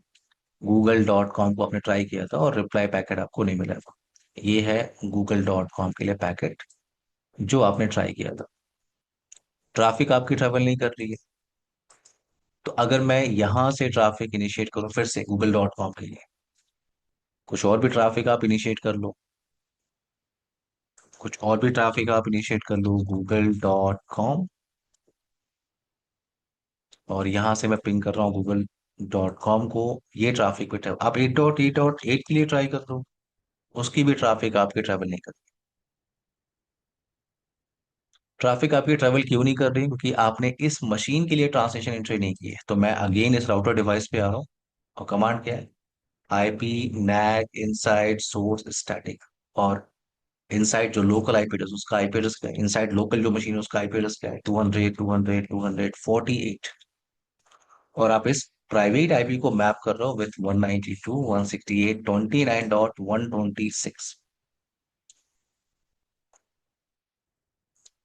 google.com को आपने ट्राई किया था और रिप्लाई पैकेट आपको नहीं मिला था। ये है google.com के लिए पैकेट जो आपने ट्राई किया था। ट्रैफिक आपकी ट्रेवल नहीं कर रही है। तो अगर मैं यहां से ट्रैफिक इनिशिएट करूं फिर से google.com के लिए, कुछ और भी ट्रैफिक आप इनिशिएट कर लो, कुछ और भी ट्रैफिक आप इनिशिएट कर लो google.com। और यहां से मैं पिंग कर रहा हूँ google.com को। ये ट्रैफिक पे आप 8.8.8 के लिए ट्राई कर लो, उसकी भी ट्रैफिक आपके ट्रैवल नहीं कर। ट्रैफिक आपकी ट्रैवल क्यों नहीं कर रही, क्योंकि आपने इस मशीन के लिए ट्रांसलेशन एंट्री नहीं की है। तो मैं अगेन इस राउटर डिवाइस पे आ रहा हूँ, और कमांड क्या है, IP NAT inside source static. और इनसाइड जो लोकल आईपी एड्रेस, उसका आईपी एड्रेस क्या है, इनसाइड लोकल जो मशीन है उसका आईपी एड्रेस क्या है, 200 और आप इस प्राइवेट आईपी को मैप कर रहे हो विथ 192.168.29.126।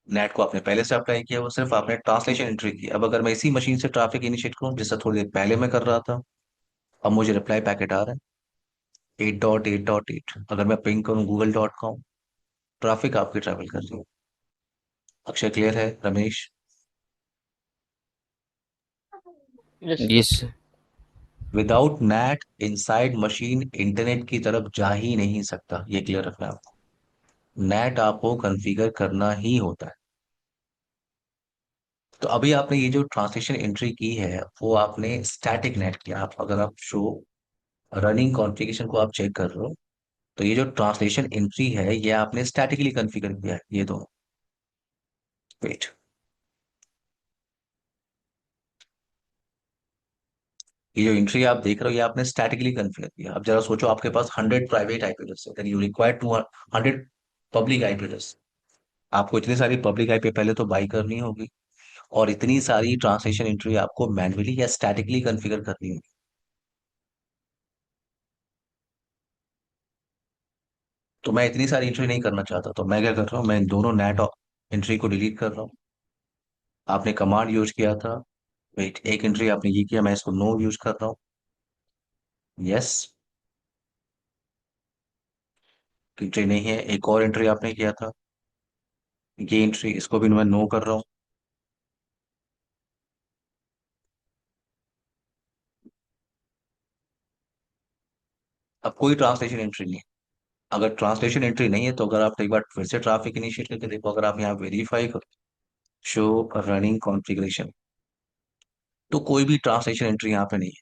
नेट को आपने पहले से अप्लाई किया, वो सिर्फ आपने ट्रांसलेशन एंट्री की। अब अगर मैं इसी मशीन से ट्रैफिक इनिशिएट करूं, जैसा थोड़ी देर पहले मैं कर रहा था, अब मुझे रिप्लाई पैकेट आ रहा है 8.8.8। अगर मैं पिंग करूं google.com, ट्रैफिक आपकी ट्रैवल कर रही है। अक्षय क्लियर है, Ramesh? Yes, sir. Yes. Without net inside machine internet की तरफ जा ही नहीं सकता, ये क्लियर रखना है आपको। नेट आपको कॉन्फ़िगर करना ही होता है। तो अभी आपने ये जो ट्रांसलेशन एंट्री की है वो आपने स्टैटिक नेट किया। आप अगर आप शो रनिंग कॉन्फ़िगरेशन को आप चेक कर रहे हो, तो ये जो ट्रांसलेशन एंट्री है ये आपने स्टैटिकली कॉन्फ़िगर किया है, ये दोनों। वेट, ये जो एंट्री आप देख रहे हो ये आपने स्टैटिकली कॉन्फ़िगर किया। अब जरा सोचो, आपके पास 100 प्राइवेट आईपी एड्रेस है, then you require 200 public IP address. आपको इतनी सारी पब्लिक आईपी पहले तो बाई करनी होगी, और इतनी सारी ट्रांसलेशन एंट्री आपको मैन्युअली या स्टैटिकली कॉन्फ़िगर करनी होगी। तो मैं इतनी सारी एंट्री नहीं करना चाहता, तो मैं क्या कर रहा हूँ, मैं इन दोनों नेट एंट्री को डिलीट कर रहा हूँ। आपने कमांड यूज किया था, वेट, एक एंट्री आपने ये किया, मैं इसको नो यूज कर रहा हूँ। यस, एंट्री नहीं है। एक और एंट्री आपने किया था, ये एंट्री, इसको भी मैं नो कर रहा हूँ। अब कोई ट्रांसलेशन एंट्री नहीं है। अगर ट्रांसलेशन एंट्री नहीं है तो अगर आप एक बार फिर से ट्रैफिक इनिशिएट करके देखो, अगर आप यहाँ वेरीफाई करो शो रनिंग कॉन्फ़िगरेशन, तो कोई भी ट्रांसलेशन एंट्री यहाँ पे नहीं है।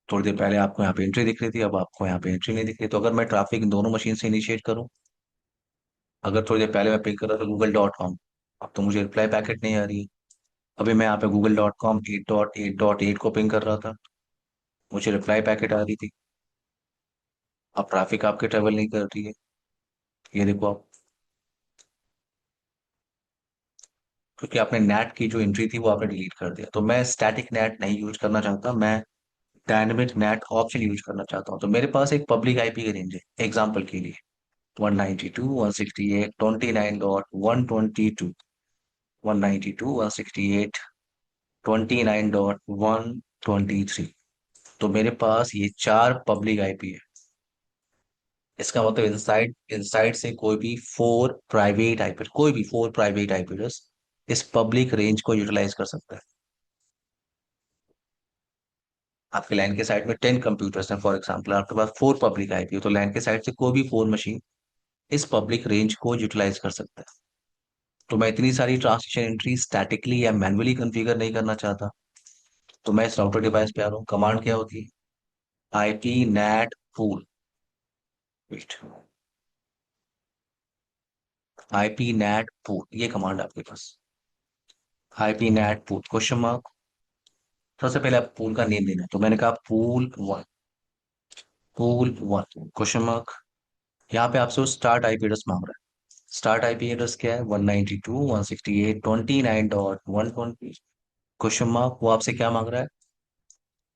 थोड़ी देर पहले आपको यहाँ पे एंट्री दिख रही थी, अब आपको यहाँ पे एंट्री नहीं दिख रही। तो अगर मैं ट्रैफिक इन दोनों मशीन से इनिशिएट करूँ, अगर थोड़ी देर पहले मैं पिक कर रहा था google.com, अब तो मुझे रिप्लाई पैकेट नहीं आ रही है। अभी मैं यहाँ पे google.com 8.8.8 को पिंग कर रहा था, मुझे रिप्लाई पैकेट आ रही थी। अब ट्रैफिक आपके ट्रेवल नहीं कर रही है, ये देखो आप, क्योंकि आपने नेट की जो एंट्री थी वो आपने डिलीट कर दिया। तो मैं स्टैटिक नेट नहीं यूज करना चाहता, मैं डायनेमिक नेट ऑप्शन यूज करना चाहता हूँ। तो मेरे पास एक पब्लिक आईपी की रेंज है एग्जाम्पल के लिए, 192.168.29.122, 192.168.29.123। तो मेरे पास ये चार पब्लिक आईपी है। इसका मतलब इनसाइड इनसाइड से कोई भी फोर प्राइवेट आईपी, कोई भी फोर प्राइवेट आईपी इस पब्लिक रेंज को यूटिलाइज कर सकता है। आपके लैन के साइड में 10 कंप्यूटर्स हैं फॉर एग्जांपल, आपके पास फोर पब्लिक आईपी हो, तो लैन के साइड से कोई भी फोर मशीन इस पब्लिक रेंज को यूटिलाइज कर सकता है। तो मैं इतनी सारी ट्रांसलेशन एंट्री स्टैटिकली या मैन्युअली कॉन्फ़िगर नहीं करना चाहता। तो मैं इस राउटर डिवाइस पे आ रहा हूँ। कमांड क्या होती है, IP NAT pool, wait, IP NAT pool, ये कमांड आपके पास, IP NAT pool question mark. सबसे पहले आप पूल का नेम देना है, तो मैंने कहा pool one, pool one question mark. यहाँ पे आपसे वो स्टार्ट आईपी एड्रेस मांग रहा है। स्टार्ट आईपी एड्रेस क्या है, 192.168.29.120 क्वेश्चन मार्क। वो आपसे क्या मांग रहा है,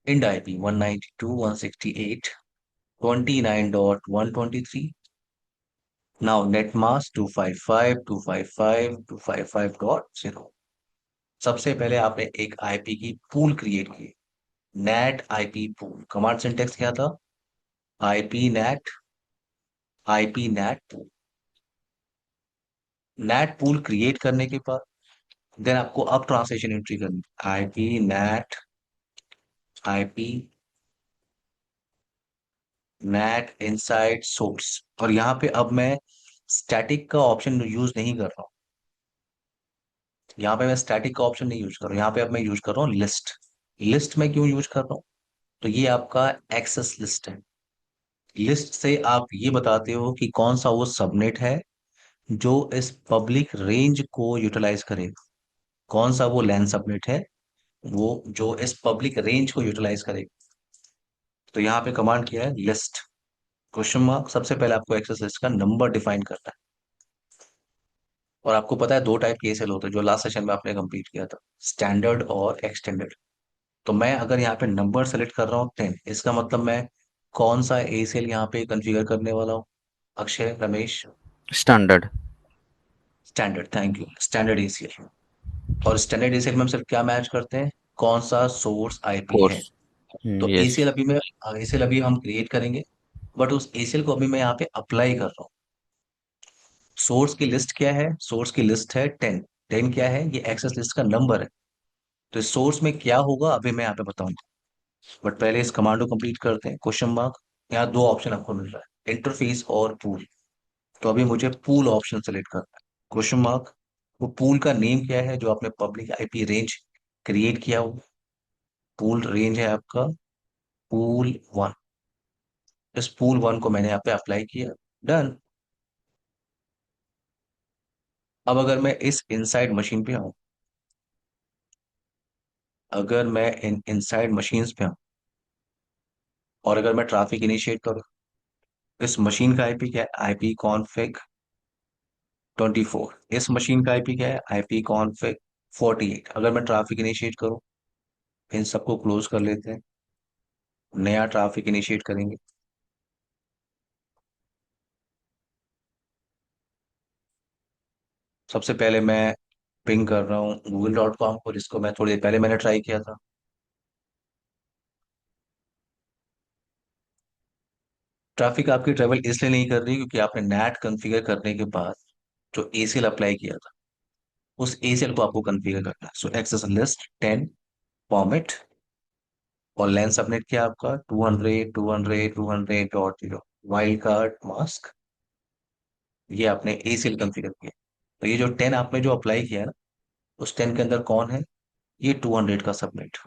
and IP 192.168.29.123। Now net mask 255.255.255.0। सबसे पहले आपने एक आईपी की पूल क्रिएट की, NAT IP pool. Command syntax क्या था, IP NAT, IP NAT pool. NAT pool create करने के बाद देन आपको अब ट्रांसलेशन एंट्री करनी, IP NAT, IP NAT inside source. और यहाँ पे अब मैं स्टैटिक का ऑप्शन यूज नहीं कर रहा हूँ, यहाँ पे मैं स्टैटिक का ऑप्शन नहीं यूज कर रहा हूँ, यहाँ पे अब मैं यूज कर रहा हूँ लिस्ट। लिस्ट में क्यों यूज कर रहा हूँ, तो ये आपका एक्सेस लिस्ट है। लिस्ट से आप ये बताते हो कि कौन सा वो सबनेट है जो इस पब्लिक रेंज को यूटिलाइज करेगा, कौन सा वो लैन सबनेट है वो जो इस पब्लिक रेंज को यूटिलाइज करेगा। तो यहाँ पे कमांड किया है लिस्ट क्वेश्चन मार्क। सबसे पहले आपको एक्सेस लिस्ट का नंबर डिफाइन करना है। और आपको पता है दो टाइप के एसीएल होते हैं जो लास्ट सेशन में आपने कंप्लीट किया था, स्टैंडर्ड और एक्सटेंडेड। तो मैं अगर यहाँ पे नंबर सेलेक्ट कर रहा हूँ 10, इसका मतलब मैं कौन सा एसीएल यहाँ पे कॉन्फ़िगर करने वाला हूँ, Akshay, Ramesh? Standard. Standard, thank you, standard ACL. और स्टैंडर्ड एसीएल में हम सिर्फ क्या मैच करते हैं, कौन सा सोर्स आईपी है। कोर्स। तो यस। एसीएल अभी मैं, एसीएल अभी हम क्रिएट करेंगे, बट उस एसीएल को अभी मैं यहाँ पे अप्लाई कर रहा हूँ। सोर्स की लिस्ट क्या है, सोर्स की लिस्ट है 10। 10 क्या है, ये एक्सेस लिस्ट का नंबर है। तो इस सोर्स में क्या होगा अभी मैं यहाँ पे बताऊंगा, बट पहले इस कमांड को कंप्लीट करते हैं। क्वेश्चन मार्क, यहाँ दो ऑप्शन आपको मिल रहा है, इंटरफेस और पूल। तो अभी मुझे पूल ऑप्शन सेलेक्ट करना है, क्वेश्चन मार्क। वो पूल का नेम क्या है जो आपने पब्लिक आईपी रेंज क्रिएट किया हो, पूल रेंज है आपका पूल वन। इस पूल वन को मैंने यहाँ पे अप्लाई किया, डन। अब अगर मैं इस इनसाइड मशीन पे आऊँ, अगर मैं इन इनसाइड मशीन्स पे आऊँ और अगर मैं ट्रैफिक इनिशिएट करूँ, इस मशीन का आईपी क्या है, आईपी कॉन्फिग 24। इस मशीन का आईपी क्या है, आईपी कॉन्फिग 48। अगर मैं ट्रैफिक इनिशिएट करूं, इन सबको क्लोज कर लेते हैं, नया ट्रैफिक इनिशिएट करेंगे। सबसे पहले मैं पिंग कर रहा हूँ google.com को, जिसको मैं थोड़ी देर पहले मैंने ट्राई किया था। ट्रैफिक आपकी ट्रेवल इसलिए नहीं कर रही क्योंकि आपने नैट कॉन्फ़िगर करने के बाद जो एसीएल अप्लाई किया था, उस एसीएल को आपको कॉन्फ़िगर करना है। सो एक्सेस लिस्ट 10 फॉर्मेट, और लेंथ सबमिट किया आपका 200 वाइल्ड कार्ड मास्क, ये आपने एसीएल कॉन्फ़िगर किया। तो ये जो 10 आपने जो अप्लाई किया है ना, उस 10 के अंदर कौन है, ये 200 का सबमिट।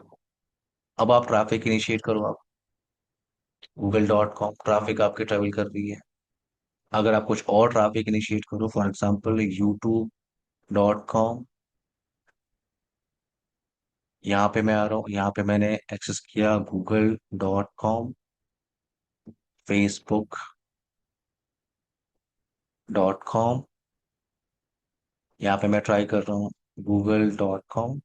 अब आप ट्रैफिक इनिशिएट करो, आप google.com ट्रैफिक आपके ट्रेवल कर रही है। अगर आप कुछ और ट्रैफिक इनिशिएट करो, फॉर एग्जांपल youtube.com, यहाँ पे मैं आ रहा हूँ, यहाँ पे मैंने एक्सेस किया google.com, facebook.com, यहाँ पे मैं ट्राई कर रहा हूँ google.com।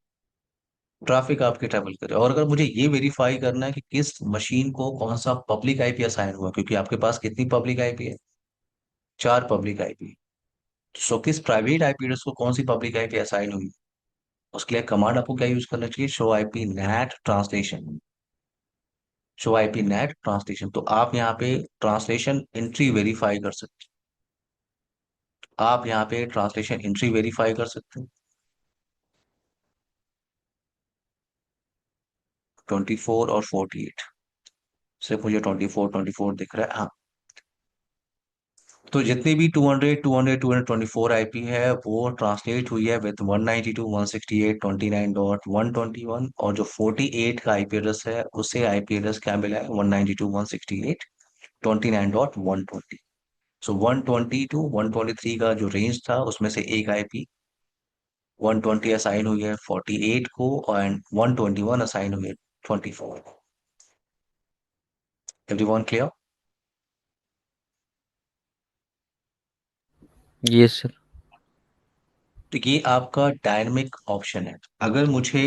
ट्रैफिक आपके ट्रेवल करे, और अगर मुझे ये वेरीफाई करना है कि किस मशीन को कौन सा पब्लिक आईपी असाइन हुआ, क्योंकि आपके पास कितनी पब्लिक आईपी है, 4 पब्लिक आईपी। सो किस प्राइवेट आईपी एड्रेस को कौन सी पब्लिक आईपी असाइन हुई, उसके लिए कमांड आपको क्या यूज करना चाहिए, show IP net translation. Show IP net translation, तो आप यहाँ पे ट्रांसलेशन एंट्री वेरीफाई कर सकते हैं। आप यहाँ पे ट्रांसलेशन एंट्री वेरीफाई कर सकते हैं। 24 और 48, सिर्फ मुझे 24 दिख रहा है, हाँ। तो जितनी भी 200 आईपी है वो ट्रांसलेट हुई है विथ 192.168.29.121, और जो 48 का आईपी एड्रेस है उसे आईपी एड्रेस क्या मिला है, 192.168.29.120। सो 120 to 123 का जो रेंज था उसमें से एक आईपी 120 असाइन हुई है 48 को, एंड 121 असाइन हुई है 24 को। Everyone clear? yes sir. तो ये आपका डायनेमिक ऑप्शन है। अगर मुझे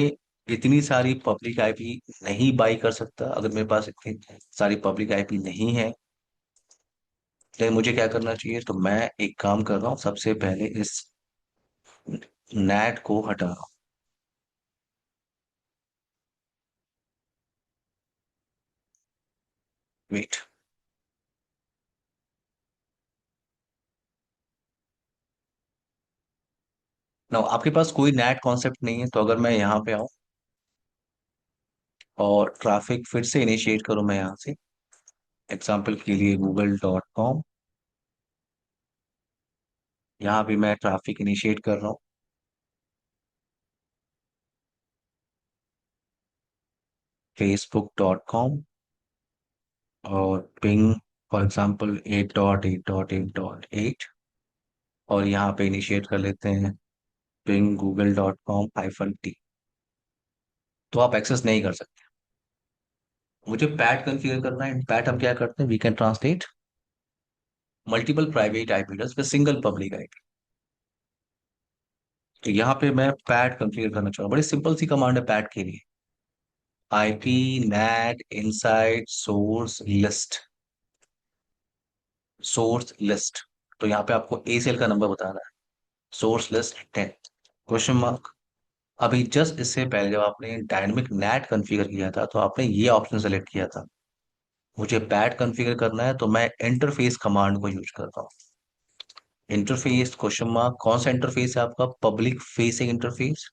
इतनी सारी पब्लिक आईपी नहीं बाई कर सकता, अगर मेरे पास इतनी सारी पब्लिक आईपी नहीं है, तो मुझे क्या करना चाहिए, तो मैं एक काम कर रहा हूँ, सबसे पहले इस नैट को हटा रहा हूँ। वेट, ना आपके पास कोई नैट कॉन्सेप्ट नहीं है, तो अगर मैं यहाँ पे आऊँ और ट्रैफिक फिर से इनिशिएट करूँ, मैं यहाँ से एग्जाम्पल के लिए google.com, यहाँ भी मैं ट्रैफिक इनिशिएट कर रहा हूँ, facebook.com, और पिंग फॉर एग्जांपल 8.8.8.8, और यहाँ पे इनिशिएट कर लेते हैं पिंग google.com-t। तो आप एक्सेस नहीं कर सकते। मुझे पैट कॉन्फ़िगर करना है, पैट हम क्या करते हैं, we can translate multiple private IP address with single public IP. तो यहाँ पे मैं पैट कॉन्फ़िगर करना चाहूँ, बड़ी सिंपल सी कमांड है पैट के लिए, IP NAT inside source list, source list. तो यहाँ पे आपको एसीएल का नंबर बताना है, सोर्स लिस्ट 10 क्वेश्चन मार्क। अभी जस्ट इससे पहले जब आपने डायनेमिक नेट कॉन्फ़िगर किया था, तो आपने ये ऑप्शन सेलेक्ट किया था। मुझे पैट कॉन्फ़िगर करना है, तो मैं इंटरफेस कमांड को यूज करता हूँ। इंटरफेस क्वेश्चन मार्क, कौन सा इंटरफेस है आपका, पब्लिक फेसिंग इंटरफेस,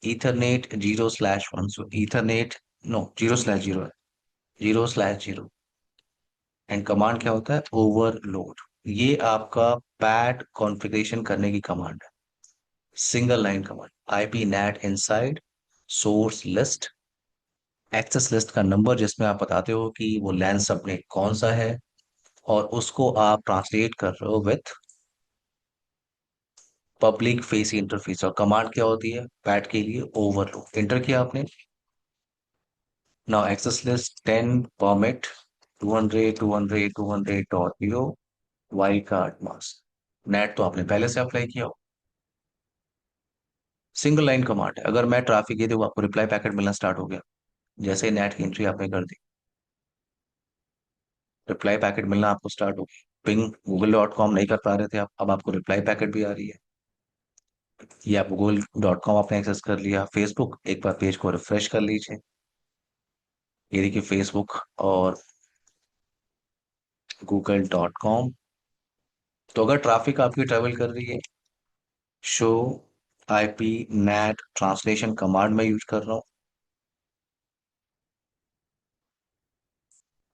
ईथरनेट 0/1, सो ईथरनेट, नो 0/0 है, 0/0। एंड कमांड क्या होता है, ओवरलोड। ये आपका पैट कॉन्फ़िगरेशन करने की कमांड है, single line command, IP NAT inside source list, access list का नंबर जिसमें आप बताते हो कि वो लैन सबनेट कौन सा है, और उसको आप ट्रांसलेट कर रहे हो विथ पब्लिक फेस इंटरफेस। और कमांड क्या होती है पैट के लिए, ओवरलोड। एंटर किया आपने, now access list 10 permit 200 wildcard mask. NAT तो आपने पहले से अप्लाई किया हो, सिंगल लाइन कमांड है। अगर मैं ट्रैफिक, ये देखो आपको रिप्लाई पैकेट मिलना स्टार्ट हो गया जैसे नेट की एंट्री आपने कर दी। रिप्लाई पैकेट मिलना आपको स्टार्ट हो गई। पिंग google.com नहीं कर पा रहे थे आप, अब आपको रिप्लाई पैकेट भी आ रही है। ये आप google.com आपने एक्सेस कर लिया। फेसबुक, एक बार पेज को रिफ्रेश कर लीजिए। ये देखिए फेसबुक और google.com। तो अगर ट्रैफिक आपकी ट्रेवल कर रही है, show IP net translation command में यूज कर रहा हूँ।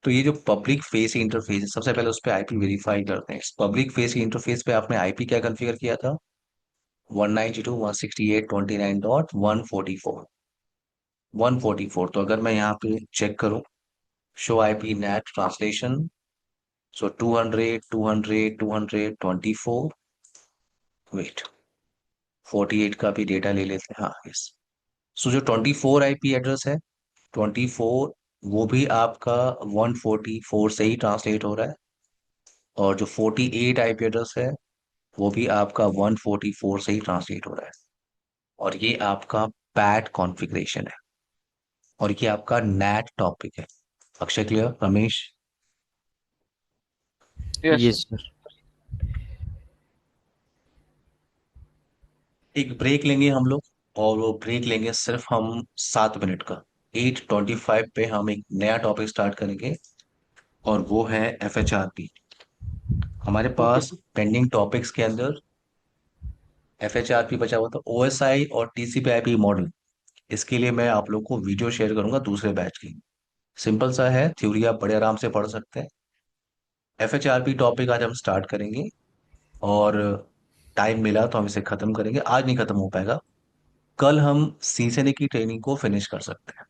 तो ये जो पब्लिक फेस इंटरफेस है, सबसे पहले उस पर आईपी वेरीफाई करते हैं। इस पब्लिक फेस इंटरफेस पे आपने आईपी क्या कॉन्फ़िगर किया था? 192.168.29.144। 144। तो अगर मैं यहाँ पे चेक करूँ, शो आईपी नेट ट्रांसलेशन, सो 200 200 224। वेट, 48 का भी डेटा ले लेते हैं। हाँ, यस। सो जो 24 आईपी एड्रेस है, 24, वो भी आपका 144 से ही ट्रांसलेट हो रहा है। और जो 48 आईपी एड्रेस है, वो भी आपका 144 से ही ट्रांसलेट हो रहा है। और ये आपका पैट कॉन्फ़िगरेशन है, और ये आपका नैट टॉपिक है। Akshay, clear? Ramesh? Yes, sir. Yes, sir. एक ब्रेक लेंगे हम लोग, और वो ब्रेक लेंगे सिर्फ हम 7 मिनट का। 8:25 पे हम एक नया टॉपिक स्टार्ट करेंगे, और वो है FHRP। हमारे Okay. पास पेंडिंग टॉपिक्स के अंदर FHRP बचा हुआ था, OSI और TCP/IP मॉडल। इसके लिए मैं आप लोग को वीडियो शेयर करूंगा दूसरे बैच की। सिंपल सा है, थ्योरी आप बड़े आराम से पढ़ सकते हैं। FHRP टॉपिक आज हम स्टार्ट करेंगे, और टाइम मिला तो हम इसे खत्म करेंगे। आज नहीं खत्म हो पाएगा, कल हम सीसेने की ट्रेनिंग को फिनिश कर सकते हैं।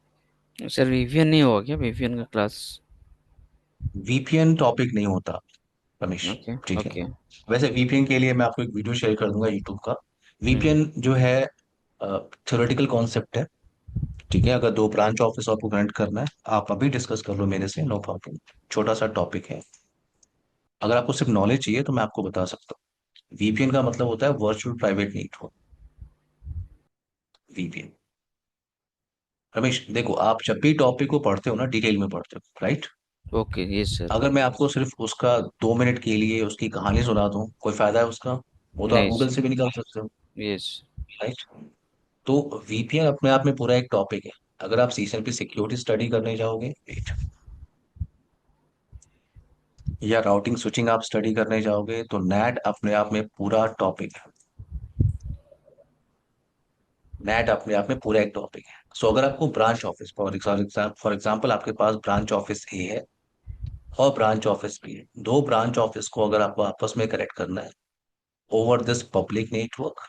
सर वीवीएन नहीं होगा क्या, वीवीएन का क्लास? VPN टॉपिक नहीं होता रमेश, ओके, ठीक है? ओके। वैसे VPN के लिए मैं आपको एक वीडियो शेयर कर दूंगा यूट्यूब का। हम्म। VPN जो है थ्योरेटिकल कॉन्सेप्ट है, ठीक है? अगर दो ब्रांच ऑफिस आपको कनेक्ट करना है, आप अभी डिस्कस कर लो मेरे से, नो प्रॉब्लम। छोटा सा टॉपिक है। अगर आपको सिर्फ नॉलेज चाहिए तो मैं आपको बता सकता हूँ। VPN का मतलब होता है virtual private network, VPN। Ramesh देखो, आप जब भी टॉपिक को पढ़ते हो ना, डिटेल में पढ़ते हो, राइट? Okay, yes sir. अगर मैं आपको सिर्फ उसका 2 मिनट के लिए उसकी कहानी सुना दूं, कोई फायदा है उसका? वो तो आप नहीं गूगल सर। से भी निकाल सकते हो, यस। राइट? तो VPN अपने आप में पूरा एक टॉपिक है। अगर आप CCNP सिक्योरिटी स्टडी करने जाओगे, wait, या राउटिंग स्विचिंग आप स्टडी करने जाओगे, तो नेट अपने आप में पूरा टॉपिक है। नेट अपने आप में पूरा एक टॉपिक है। सो अगर आपको ब्रांच ऑफिस, फॉर एग्जाम्पल आपके पास ब्रांच ऑफिस ए है और ब्रांच ऑफिस बी है, दो ब्रांच ऑफिस को अगर आपको आपस में कनेक्ट करना है over this public network,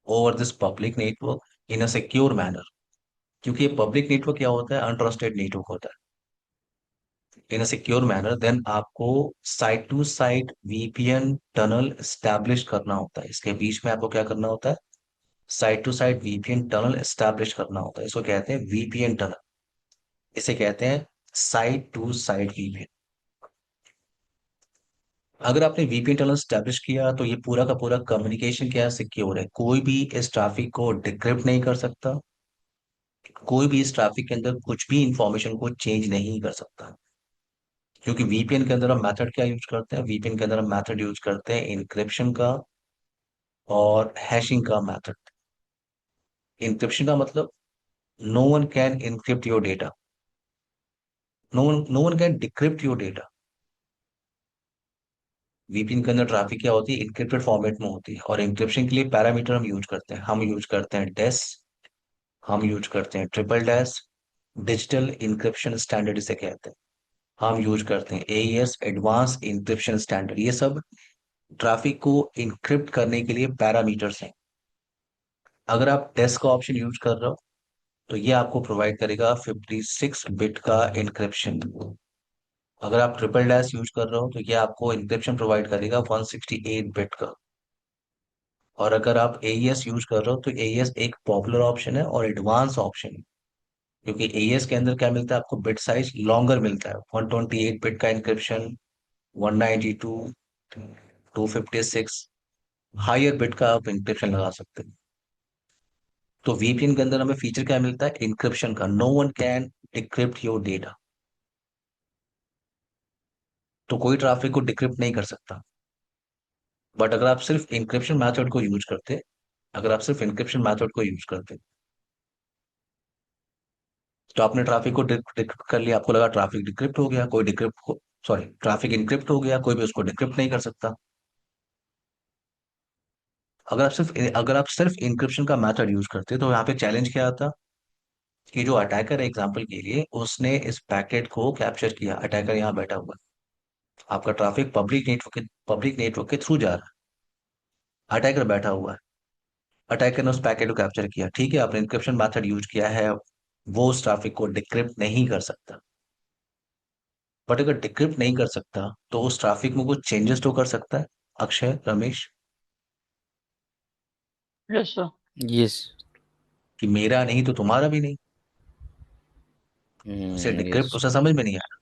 over this public network in a secure manner, क्योंकि ये पब्लिक नेटवर्क क्या होता है? अनट्रस्टेड नेटवर्क होता है। In a secure manner, then आपको site to site VPN tunnel establish करना होता है। इसके बीच में आपको क्या करना होता है? Site to site VPN tunnel establish करना होता है। इसको कहते हैं VPN टनल। इसे कहते हैं साइट टू साइट VPN। अगर आपने VPN टनल स्टैब्लिश किया, तो ये पूरा का पूरा कम्युनिकेशन क्या है? सिक्योर है। कोई भी इस ट्रैफिक को डिक्रिप्ट नहीं कर सकता, कोई भी इस ट्रैफिक के अंदर कुछ भी इंफॉर्मेशन को चेंज नहीं कर सकता। क्योंकि VPN के अंदर हम मेथड क्या यूज करते हैं? VPN के अंदर हम मेथड यूज करते हैं इनक्रिप्शन का और हैशिंग का मेथड। इनक्रिप्शन का मतलब no one can encrypt your data, no one can decrypt your data. VPN के अंदर ट्रैफिक क्या होती है? इनक्रिप्टेड फॉर्मेट में होती है। और इंक्रिप्शन के लिए पैरामीटर हम यूज करते हैं, हम यूज करते हैं डेस, हम यूज करते हैं triple DES, digital encryption standard इसे कहते हैं। हम यूज करते हैं AES, एडवांस इंक्रिप्शन स्टैंडर्ड। ये सब ट्रैफिक को इंक्रिप्ट करने के लिए पैरामीटर्स हैं। अगर आप डेस का ऑप्शन यूज कर रहे हो, तो ये आपको प्रोवाइड करेगा 56 बिट का इंक्रिप्शन। अगर आप ट्रिपल डैश यूज कर रहे हो, तो ये आपको इंक्रिप्शन प्रोवाइड करेगा 168 बिट का। और अगर आप AES यूज कर रहे हो, तो AES एक पॉपुलर ऑप्शन है और एडवांस ऑप्शन है। क्योंकि AES के अंदर क्या मिलता है आपको? बिट साइज लॉन्गर मिलता है, 128 बिट का इंक्रिप्शन, 192, 256, हायर बिट का आप इंक्रिप्शन लगा सकते हैं। तो वीपीएन के अंदर हमें फीचर क्या मिलता है, इंक्रिप्शन का। No one can decrypt your data. तो कोई ट्रैफिक को डिक्रिप्ट नहीं कर सकता। बट अगर आप सिर्फ इंक्रिप्शन मैथड को यूज करते, अगर आप सिर्फ इंक्रिप्शन मैथड को यूज करते, तो आपने ट्रैफिक को डिक्रिप्ट कर लिया, आपको लगा ट्रैफिक डिक्रिप्ट हो गया, कोई डिक्रिप्ट को, सॉरी, ट्रैफिक इनक्रिप्ट हो गया, कोई भी उसको डिक्रिप्ट नहीं कर सकता। अगर आप सिर्फ इंक्रिप्शन का मेथड यूज करते तो यहाँ पे चैलेंज क्या आता, कि जो अटैकर है एग्जाम्पल के लिए, उसने इस पैकेट को कैप्चर किया, अटैकर यहाँ बैठा हुआ है, आपका ट्रैफिक पब्लिक नेटवर्क के थ्रू जा रहा है, अटैकर बैठा हुआ है, अटैकर ने उस पैकेट को कैप्चर किया, ठीक है, आपने इंक्रिप्शन मेथड यूज किया है, वो उस ट्रैफिक को डिक्रिप्ट नहीं कर सकता। बट अगर डिक्रिप्ट नहीं कर सकता तो उस ट्रैफिक में कुछ चेंजेस तो कर सकता है, Akshay, Ramesh, Yes, sir. Yes. कि मेरा नहीं तो तुम्हारा भी नहीं। उसे डिक्रिप्ट, यस। उसे समझ में नहीं आया,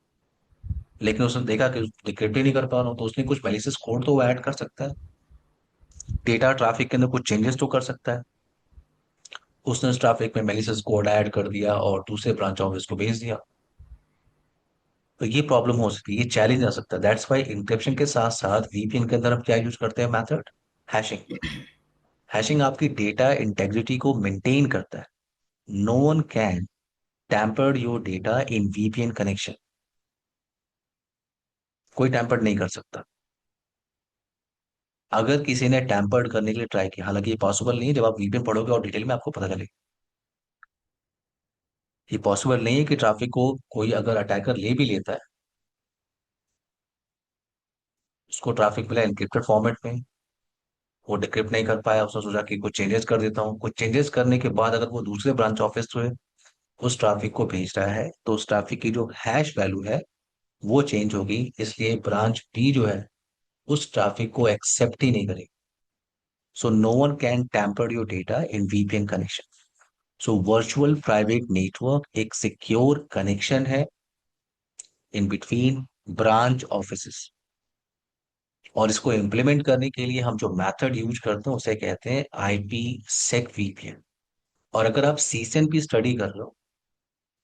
लेकिन उसने देखा कि डिक्रिप्ट ही नहीं कर पा रहा हूँ, तो उसने कुछ मैलिशियस कोड तो वो ऐड कर सकता है, डेटा ट्रैफिक के अंदर कुछ चेंजेस तो कर सकता है। उसने उस ट्रैफिक में मैलिशियस कोड ऐड कर दिया और दूसरे ब्रांच ऑफिस को भेज दिया। तो ये प्रॉब्लम हो सकती है, ये चैलेंज आ सकता है। दैट्स वाई इंक्रिप्शन के साथ साथ वीपीएन के अंदर हम क्या यूज करते हैं मैथड, हैशिंग। हैशिंग आपकी डेटा इंटेग्रिटी को मेंटेन करता है। No one can tamper your data in VPN connection. कोई टैम्पर्ड नहीं कर सकता। अगर किसी ने टैम्पर्ड करने के लिए ट्राई किया, हालांकि ये पॉसिबल नहीं है, जब आप वीपीएन पढ़ोगे और डिटेल में आपको पता चलेगा, ये पॉसिबल नहीं है कि ट्रैफिक को कोई अगर अटैकर ले भी लेता है, उसको ट्रैफिक मिला एनक्रिप्टेड फॉर्मेट में, वो डिक्रिप्ट नहीं कर पाया, उसने सोचा कि कुछ चेंजेस कर देता हूँ, कुछ चेंजेस करने के बाद अगर वो दूसरे ब्रांच ऑफिस से उस ट्रैफिक को भेज रहा है, तो उस ट्रैफिक की जो हैश वैल्यू है वो चेंज होगी, इसलिए ब्रांच बी जो है उस ट्रैफिक को एक्सेप्ट ही नहीं करेगी। So no one can tamper your data in VPN connection. So virtual private network एक सिक्योर कनेक्शन है इन बिटवीन ब्रांच ऑफिसेस। और इसको इम्प्लीमेंट करने के लिए हम जो मेथड यूज करते हैं उसे कहते हैं आईपी सेक वीपीएन। और अगर आप सीसीएनपी स्टडी कर रहे हो,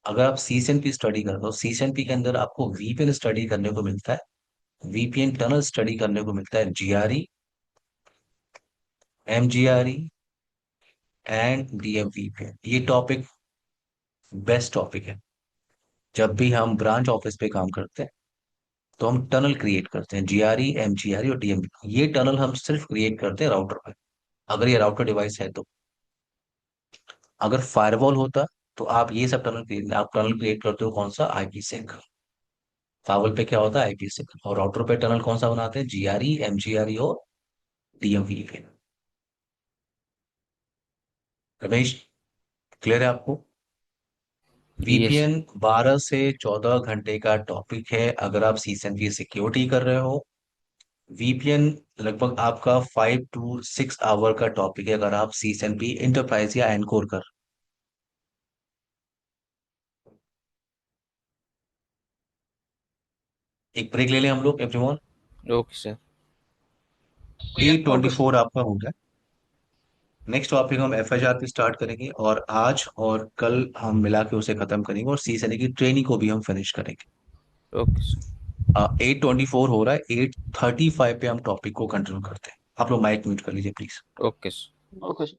अगर आप सीसीएनपी स्टडी कर रहे हो, सीसीएनपी के अंदर आपको वीपीएन स्टडी करने को मिलता है, वीपीएन टनल स्टडी करने को मिलता है, जीआरई, एमजीआरई एंड डीएम वीपीएन। ये टॉपिक बेस्ट टॉपिक है। जब भी हम ब्रांच ऑफिस पे काम करते हैं तो हम टनल क्रिएट करते हैं, जीआरई, एमजीआरई और डीएम। ये टनल हम सिर्फ क्रिएट करते हैं राउटर पे, अगर ये राउटर डिवाइस है तो। अगर फायरवॉल होता तो आप ये सब टनल क्रिएट करते हो कौन सा, आईपी सेक। फायरवॉल पे क्या होता है, आईपी सेक, और राउटर पे टनल कौन सा बनाते हैं, जीआरई, एमजीआरई और डीएमवी पे। रमेश, क्लियर है आपको? यस। वीपीएन 12 से 14 घंटे का टॉपिक है अगर आप सीसन की सिक्योरिटी कर रहे हो। वीपीएन लगभग आपका 5 to 6 आवर का टॉपिक है अगर आप सीएसएनपी इंटरप्राइज या एनकोर कर। एक ब्रेक ले लें हम लोग everyone. Okay sir. Okay, sir. 8:24 आपका हो गया। नेक्स्ट टॉपिक हम एफएचआर पे स्टार्ट करेंगे, और आज और कल हम मिला के उसे खत्म करेंगे, और सीएसएनए की ट्रेनिंग को भी हम फिनिश करेंगे। Okay sir. 8:24 हो रहा है, 8:35 पे हम टॉपिक को कंटिन्यू करते हैं। आप लोग माइक म्यूट कर लीजिए please. Okay sir. Okay, sir.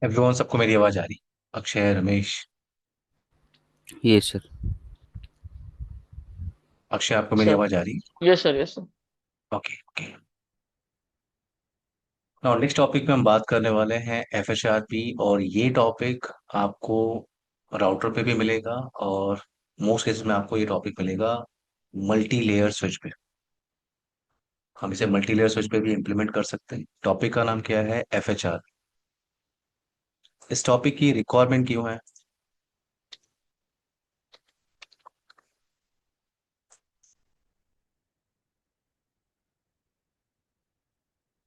Everyone, सबको मेरी आवाज आ रही? अक्षय, रमेश। Yes, sir. अक्षय, आपको मेरी सर। आवाज आ रही? Yes sir, yes sir. Okay okay. और नेक्स्ट टॉपिक में हम बात करने वाले हैं FHRP, और ये टॉपिक आपको राउटर पे भी मिलेगा, और मोस्ट केसेस में आपको ये टॉपिक मिलेगा मल्टी लेयर स्विच पे। हम इसे मल्टी लेयर स्विच पे भी इम्प्लीमेंट कर सकते हैं। टॉपिक का नाम क्या है? FHR। इस टॉपिक की रिक्वायरमेंट क्यों है?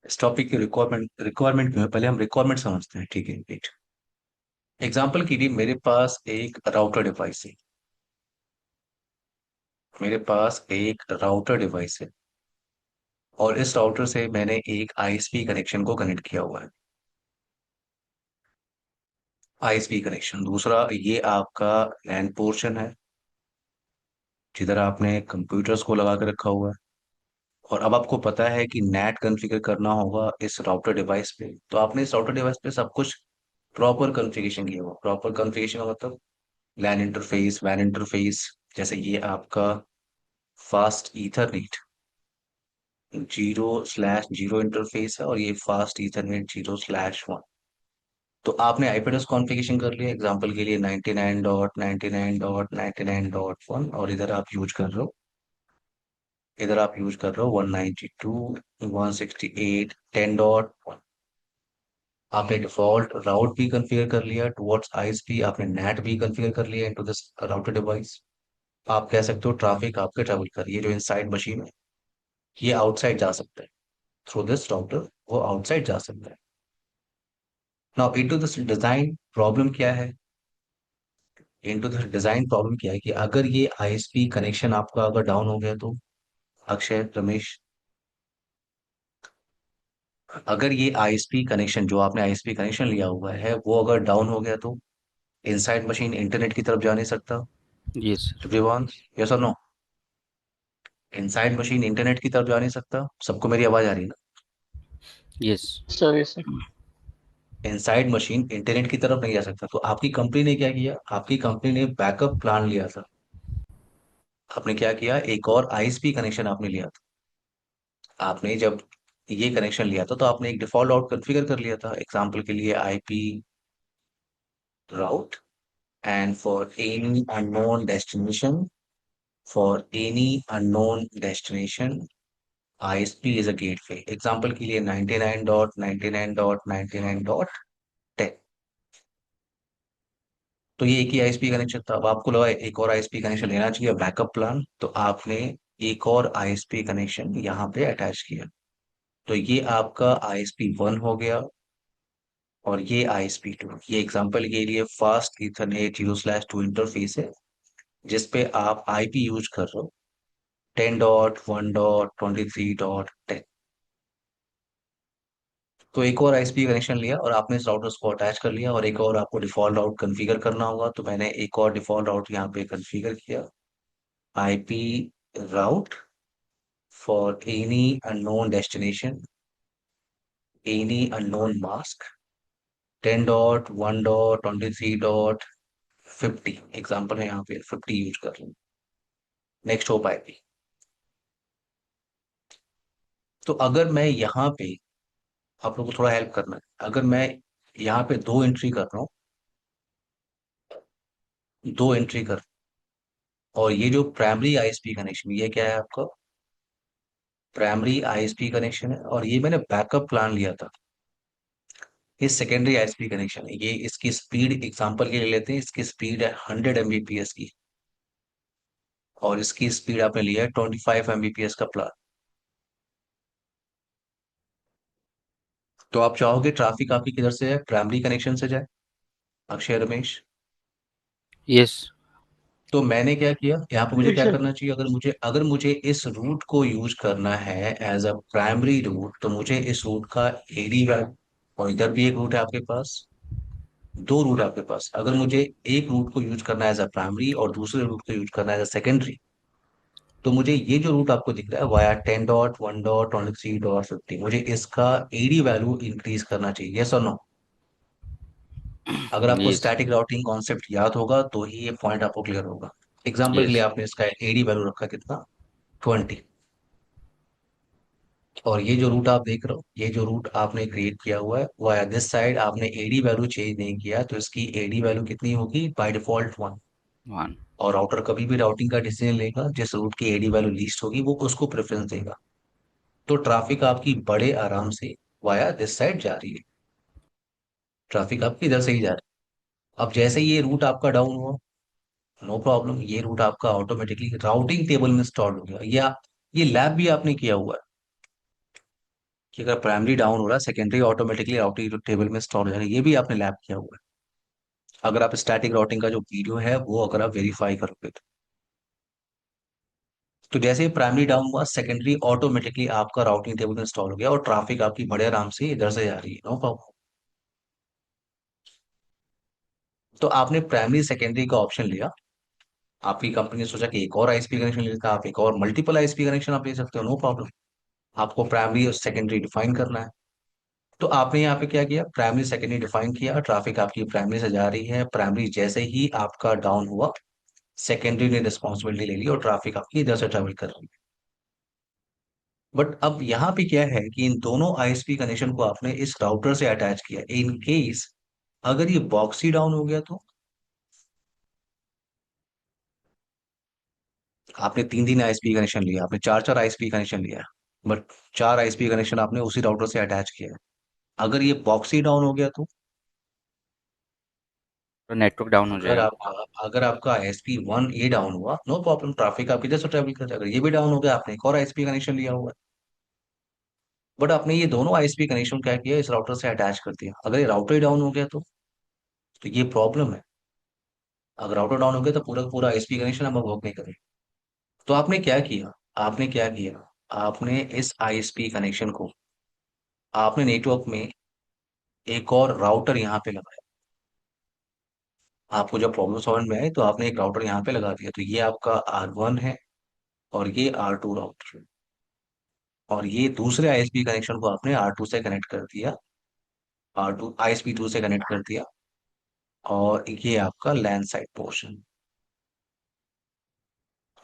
इस टॉपिक की रिक्वायरमेंट रिक्वायरमेंट क्यों है, पहले हम रिक्वायरमेंट समझते हैं, ठीक है? वेट। एग्जाम्पल के लिए मेरे पास एक राउटर डिवाइस है। मेरे पास एक राउटर डिवाइस है, और इस राउटर से मैंने एक ISP कनेक्शन को कनेक्ट किया हुआ है। ISP connection. दूसरा, ये आपका लैन पोर्शन है, जिधर आपने कंप्यूटर्स को लगा के रखा हुआ है। और अब आपको पता है कि नेट कॉन्फ़िगर करना होगा इस राउटर डिवाइस पे, तो आपने इस राउटर डिवाइस पे सब कुछ प्रॉपर कॉन्फ़िगरेशन किया हुआ। प्रॉपर कॉन्फ़िगरेशन का मतलब लैन इंटरफेस, वैन इंटरफेस। जैसे ये आपका फास्ट ईथरनेट 0/0 इंटरफेस है, और ये फास्ट ईथरनेट 0/1। तो आपने आईपी एड्रेस कॉन्फ़िगरेशन कर लिया एग्जांपल के लिए 99.99.99.1, और इधर आप यूज कर रहे हो 192.168.10.1। आपने डिफॉल्ट राउट भी कॉन्फ़िगर कर लिया टुवर्ड्स ISP, आपने नेट भी कॉन्फ़िगर कर लिया इनटू दिस राउटर डिवाइस। आप कह सकते हो ट्रैफिक आपके ट्रैवल कर रही है, जो इनसाइड मशीन है ये आउटसाइड जा सकता है थ्रू दिस राउटर, वो आउटसाइड जा सकता है। Now into this design problem क्या है? इनटू दिस डिजाइन प्रॉब्लम क्या है कि अगर ये ISP कनेक्शन आपका अगर डाउन हो गया तो, अक्षय, रमेश, अगर ये ISP कनेक्शन, जो आपने ISP कनेक्शन लिया हुआ है, वो अगर डाउन हो गया तो इनसाइड मशीन इंटरनेट की तरफ जा नहीं सकता। Yes, sir. एवरीवन, यस और नो? इनसाइड मशीन इंटरनेट की तरफ जा नहीं सकता। सबको मेरी आवाज आ रही है ना? Yes. Sir, yes sir. Inside machine internet की तरफ नहीं जा सकता, तो आपकी कंपनी ने क्या किया? आपकी कंपनी ने बैकअप प्लान लिया था। आपने क्या किया? एक और ISP कनेक्शन आपने लिया था। आपने जब ये कनेक्शन लिया था तो आपने एक डिफॉल्ट राउट कॉन्फ़िगर कर लिया था, एग्जांपल के लिए IP route, and for any unknown destination, for any unknown destination ISP is a gateway, example के लिए 99.99.99.10। तो ये एक ही ISP कनेक्शन था। अब आपको लगा एक और ISP कनेक्शन लेना चाहिए बैकअप प्लान, तो आपने एक और ISP कनेक्शन यहाँ पे अटैच किया। तो ये आपका ISP 1 हो गया, और ये ISP 2। ये एग्जांपल के लिए फास्ट ईथरनेट 0/2 इंटरफेस है, जिसपे आप IP यूज कर रहे हो 10.1.23.10। तो एक और ISP कनेक्शन लिया और आपने इस राउटर्स को अटैच कर लिया, और एक और आपको डिफॉल्ट राउट कॉन्फ़िगर करना होगा, तो मैंने एक और डिफॉल्ट राउट यहाँ पे कॉन्फ़िगर किया। IP route for any unknown destination, any unknown mask, 10.1.23.50, example है यहाँ पे 50 यूज कर रहे हैं। Next hop IP। तो अगर मैं यहाँ पे, आप लोग को थोड़ा हेल्प करना है, अगर मैं यहाँ पे दो एंट्री कर रहा हूँ, दो एंट्री कर, और ये जो प्राइमरी ISP कनेक्शन, ये क्या है आपका? प्राइमरी ISP कनेक्शन है, और ये मैंने बैकअप प्लान लिया था। ये सेकेंडरी ISP कनेक्शन है। ये इसकी स्पीड एग्जांपल के लिए लेते हैं, इसकी स्पीड है 100 Mbps की, और इसकी स्पीड आपने लिया है 25 Mbps का प्लान। तो आप चाहोगे ट्रैफिक आपकी किधर से है? प्राइमरी कनेक्शन से जाए, अक्षय, रमेश? Yes. तो मैंने क्या किया यहाँ पे? मुझे यस क्या सर। करना चाहिए? अगर मुझे इस रूट को यूज करना है एज अ प्राइमरी रूट, तो मुझे इस रूट का AD वैल्यू, और इधर भी एक रूट है आपके पास, दो रूट आपके पास। अगर मुझे एक रूट को यूज करना है एज अ प्राइमरी, और दूसरे रूट को यूज करना है एज अ सेकेंडरी, तो मुझे ये जो रूट आपको दिख रहा है वाया 10.1.23.50, मुझे इसका AD वैल्यू इंक्रीज करना चाहिए, यस और नो? अगर आपको यस। स्टैटिक राउटिंग कॉन्सेप्ट याद होगा तो ही ये पॉइंट आपको क्लियर होगा। एग्जाम्पल के लिए यस। आपने इसका एडी वैल्यू रखा कितना, 20। और ये जो रूट आप देख रहे हो, ये जो रूट आपने क्रिएट किया हुआ है वाया दिस साइड, आपने एडी वैल्यू चेंज नहीं किया, तो इसकी एडी वैल्यू कितनी होगी, बाय डिफॉल्ट 1। वन। और राउटर कभी भी राउटिंग का डिसीजन लेगा, जिस रूट की एडी वैल्यू लीस्ट होगी वो उसको प्रेफरेंस देगा। तो ट्रैफिक आपकी बड़े आराम से वाया दिस साइड जा रही है, ट्रैफिक आपकी इधर से ही जा रही है। अब जैसे ही ये रूट आपका डाउन हुआ, नो प्रॉब्लम, ये रूट आपका ऑटोमेटिकली राउटिंग टेबल में स्टोर हो गया। या ये लैब भी आपने किया हुआ है कि अगर प्राइमरी डाउन हो रहा है, सेकेंडरी ऑटोमेटिकली राउटिंग टेबल में स्टोर हो जाएगा, ये भी आपने लैब किया हुआ है। अगर आप स्टैटिक राउटिंग का जो वीडियो है वो अगर आप वेरीफाई करोगे तो जैसे ही प्राइमरी डाउन हुआ, सेकेंडरी ऑटोमेटिकली आपका राउटिंग टेबल में इंस्टॉल हो गया और ट्रैफिक आपकी बड़े आराम से इधर से जा रही है, नो प्रॉब्लम। तो आपने प्राइमरी सेकेंडरी का ऑप्शन लिया, आपकी कंपनी ने सोचा कि एक और आईएसपी कनेक्शन ले लेता है, आप एक और मल्टीपल आईएसपी कनेक्शन आप ले सकते हो, नो प्रॉब्लम। आपको प्राइमरी और सेकेंडरी डिफाइन करना है। तो आपने यहाँ पे क्या किया, प्राइमरी सेकेंडरी डिफाइन किया, ट्रैफिक आपकी प्राइमरी से जा रही है, प्राइमरी जैसे ही आपका डाउन हुआ, सेकेंडरी ने रिस्पॉन्सिबिलिटी ले ली और ट्रैफिक आपकी इधर से ट्रेवल कर रही है। बट अब यहाँ पे क्या है कि इन दोनों आईएसपी कनेक्शन को आपने इस राउटर से अटैच किया, इन केस अगर ये बॉक्स ही डाउन हो गया तो आपने तीन तीन आईएसपी कनेक्शन लिया, आपने चार चार आईएसपी कनेक्शन लिया, बट चार आईएसपी कनेक्शन आपने उसी राउटर से अटैच किया है। अगर ये बॉक्स ही डाउन हो गया तो तो नेटवर्क डाउन हो अगर जाएगा। आपका अगर आपका आईएसपी 1 ए डाउन हुआ, नो प्रॉब्लम, ट्रैफिक आपकी जैसे ट्रेवल कर जाएगा। ये भी डाउन हो गया, आपने एक और आईएसपी कनेक्शन लिया हुआ है, बट आपने ये दोनों आईएसपी कनेक्शन क्या किया, इस राउटर से अटैच कर दिया। अगर ये राउटर ही डाउन हो गया तो ये प्रॉब्लम है। अगर राउटर डाउन हो गया तो पूरा का पूरा आईएसपी कनेक्शन हम वर्क नहीं करेंगे। तो आपने क्या किया, आपने इस आईएसपी कनेक्शन को, आपने नेटवर्क में एक और राउटर यहाँ पे लगाया। आपको जब प्रॉब्लम समझ में आई तो आपने एक राउटर यहाँ पे लगा दिया, तो ये आपका R1 है और ये R2 राउटर है। और ये दूसरे आईएसपी कनेक्शन को आपने R2 से कनेक्ट कर दिया, R2 ISP2 से कनेक्ट कर दिया। और ये आपका लैंड साइड पोर्शन।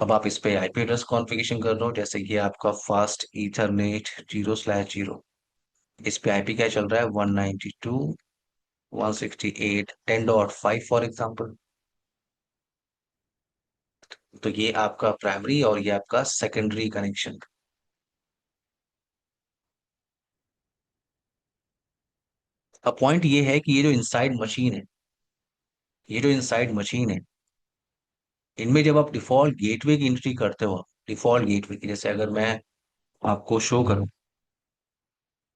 अब आप इस पे आईपी एड्रेस कॉन्फ़िगरेशन कर रहे हो, जैसे कि आपका फास्ट ईथरनेट 0/0। इस पे आईपी क्या चल रहा है, 192.168.10.5 फॉर एग्जाम्पल। तो ये आपका प्राइमरी और ये आपका सेकेंडरी कनेक्शन। अब पॉइंट ये है कि ये जो इनसाइड मशीन है, इनमें जब आप डिफॉल्ट गेटवे की एंट्री करते हो, डिफॉल्ट गेटवे की, जैसे अगर मैं आपको शो करूं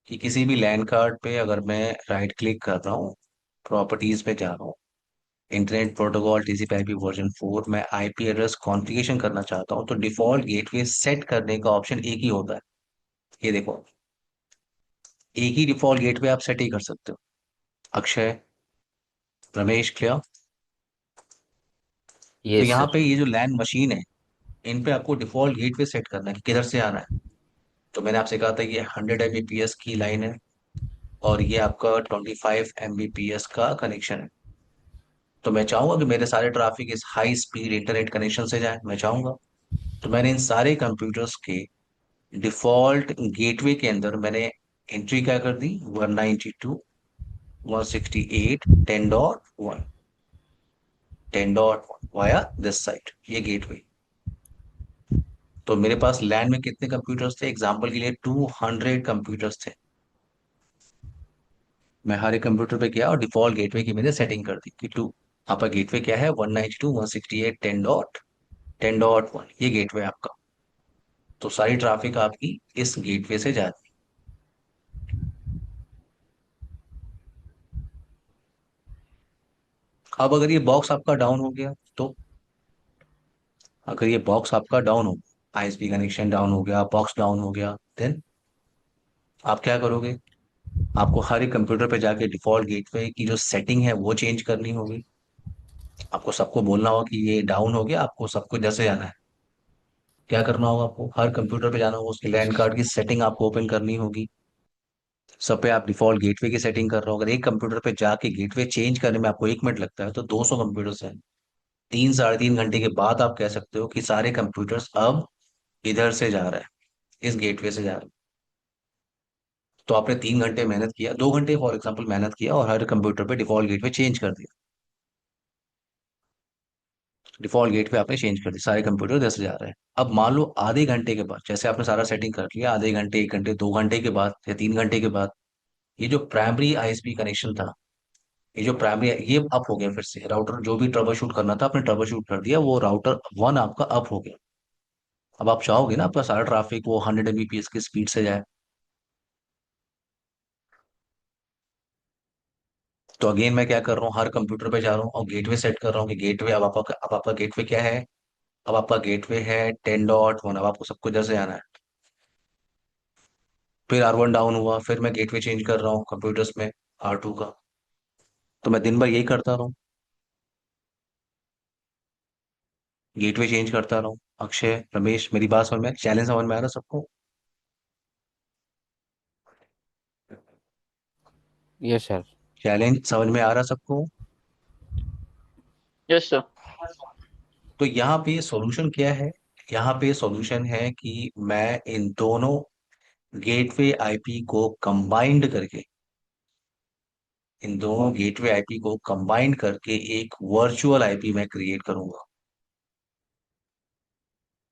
कि किसी भी लैंड कार्ड पे अगर मैं राइट क्लिक कर रहा हूँ, प्रॉपर्टीज पे जा रहा हूँ, इंटरनेट प्रोटोकॉल TCP/IP वर्जन 4, मैं आईपी एड्रेस कॉन्फ़िगरेशन करना चाहता हूँ, तो डिफॉल्ट गेटवे सेट करने का ऑप्शन एक ही होता है। ये देखो, एक ही डिफॉल्ट गेटवे आप सेट ही कर सकते हो। अक्षय, रमेश, क्लियर? तो यस यहाँ सर। पे ये जो लैंड मशीन है, इन पे आपको डिफॉल्ट गेटवे सेट करना है कि किधर से आना है। तो मैंने आपसे कहा था ये 100 Mbps की लाइन है और ये आपका 25 Mbps का कनेक्शन है। तो मैं चाहूंगा कि मेरे सारे ट्रैफिक इस हाई स्पीड इंटरनेट कनेक्शन से जाए, मैं चाहूंगा। तो मैंने इन सारे कंप्यूटर्स के डिफॉल्ट गेटवे के अंदर मैंने एंट्री क्या कर दी, 192.168.10.1, 10.1 वाया दिस साइट, ये गेटवे। तो मेरे पास लैंड में कितने कंप्यूटर्स थे, एग्जाम्पल के लिए 200 कंप्यूटर्स थे। मैं हर एक कंप्यूटर पे गया और डिफॉल्ट गेटवे की मैंने सेटिंग कर दी कि टू, आपका गेटवे क्या है, 192.168.10.1, ये गेटवे आपका। तो सारी ट्रैफिक आपकी इस गेटवे से जाती है। अब अगर ये बॉक्स आपका डाउन हो गया तो, अगर ये बॉक्स आपका डाउन हो, आईएसपी कनेक्शन डाउन हो गया, बॉक्स डाउन हो गया, देन आप क्या करोगे, आपको हर एक कंप्यूटर पे जाके डिफॉल्ट गेटवे की जो सेटिंग है वो चेंज करनी होगी। आपको सबको बोलना होगा कि ये डाउन हो गया, आपको सबको जैसे जाना है। क्या करना होगा, आपको हर कंप्यूटर पे जाना होगा, उसके लैंड कार्ड की सेटिंग आपको ओपन करनी होगी। सब पे आप डिफॉल्ट गेटवे की सेटिंग कर रहे हो। अगर एक कंप्यूटर पे जाके गेटवे चेंज करने में आपको 1 मिनट लगता है तो 200 कंप्यूटर्स हैं, 3 साढ़े 3 घंटे के बाद आप कह सकते हो कि सारे कंप्यूटर्स अब इधर से जा रहे हैं, इस गेटवे से जा रहे हैं। तो आपने 3 घंटे मेहनत किया, 2 घंटे फॉर एग्जाम्पल मेहनत किया और हर कंप्यूटर पे डिफॉल्ट गेटवे चेंज कर दिया। डिफॉल्ट गेटवे आपने चेंज कर दिया, सारे कंप्यूटर इधर से जा रहे हैं। अब मान लो आधे घंटे के बाद, जैसे आपने सारा सेटिंग कर लिया, आधे घंटे, 1 घंटे, 2 घंटे के बाद या 3 घंटे के बाद ये जो प्राइमरी आईएसपी कनेक्शन था, ये जो प्राइमरी, ये अप हो गया। फिर से राउटर जो भी ट्रबल शूट करना था आपने ट्रबल शूट कर दिया, वो राउटर 1 आपका अप हो गया। अब आप चाहोगे ना आपका सारा ट्रैफिक वो 100 Mbps की स्पीड से जाए। तो अगेन मैं क्या कर रहा हूँ, हर कंप्यूटर पे जा रहा हूँ और गेटवे सेट कर रहा हूँ कि गेटवे अब आपका गेटवे क्या है। अब आपका गेटवे है 10.1। अब आपको सबको इधर से आना है। फिर R1 डाउन हुआ, फिर मैं गेटवे चेंज कर रहा हूँ कंप्यूटर्स में, R2 का। तो मैं दिन भर यही करता रहा हूँ, गेटवे चेंज करता रहा हूँ। अक्षय, रमेश, मेरी बात समझ में, चैलेंज समझ में आ रहा है सबको? Yes, sir. चैलेंज समझ में आ रहा है सबको? Yes, sir. तो यहाँ पे सॉल्यूशन क्या है? यहाँ पे सॉल्यूशन है कि मैं इन दोनों गेटवे आईपी को कंबाइंड करके, इन दोनों गेटवे आईपी को कंबाइंड करके एक वर्चुअल आईपी मैं क्रिएट करूंगा।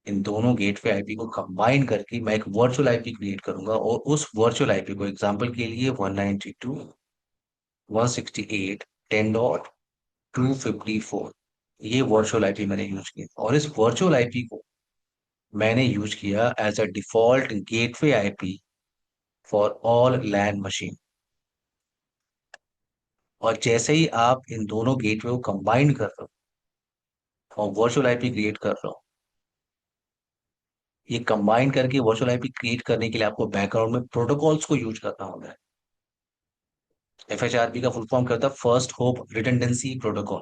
इन दोनों गेटवे आईपी को कंबाइन करके मैं एक वर्चुअल आईपी क्रिएट करूंगा और उस वर्चुअल आईपी को एग्जांपल के लिए 192.168.10.254, ये वर्चुअल आईपी मैंने यूज किया। और इस वर्चुअल आईपी को मैंने यूज किया as a default gateway IP for all LAN machine. और जैसे ही आप इन दोनों गेटवे को कंबाइन कर रहे हो और वर्चुअल आईपी क्रिएट कर रहे हो, ये कंबाइन करके वर्चुअल आईपी क्रिएट करने के लिए आपको बैकग्राउंड में प्रोटोकॉल्स को यूज करना होगा। FHRP का फुल फॉर्म करता है फर्स्ट होप रिडंडेंसी प्रोटोकॉल।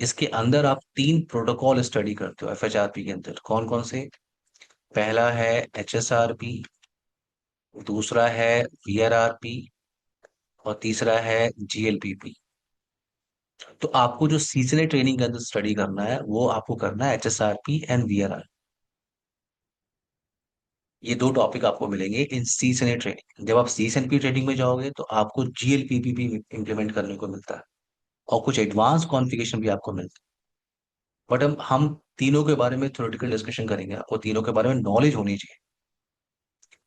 इसके अंदर आप 3 प्रोटोकॉल स्टडी करते हो FHRP के अंदर। कौन कौन से? पहला है HSRP, दूसरा है VRRP और तीसरा है GLPP। तो आपको जो सीजनल ट्रेनिंग के अंदर स्टडी करना है वो आपको करना है HSRP एंड VRR। ये 2 टॉपिक आपको मिलेंगे इन सीजनल ट्रेनिंग। जब आप CSNP ट्रेनिंग में जाओगे तो आपको GLPP भी इम्प्लीमेंट करने को मिलता है और कुछ एडवांस कॉन्फ़िगरेशन भी आपको मिलता है। बट हम तीनों के बारे में थ्योरेटिकल डिस्कशन करेंगे, आपको तीनों के बारे में नॉलेज होनी चाहिए।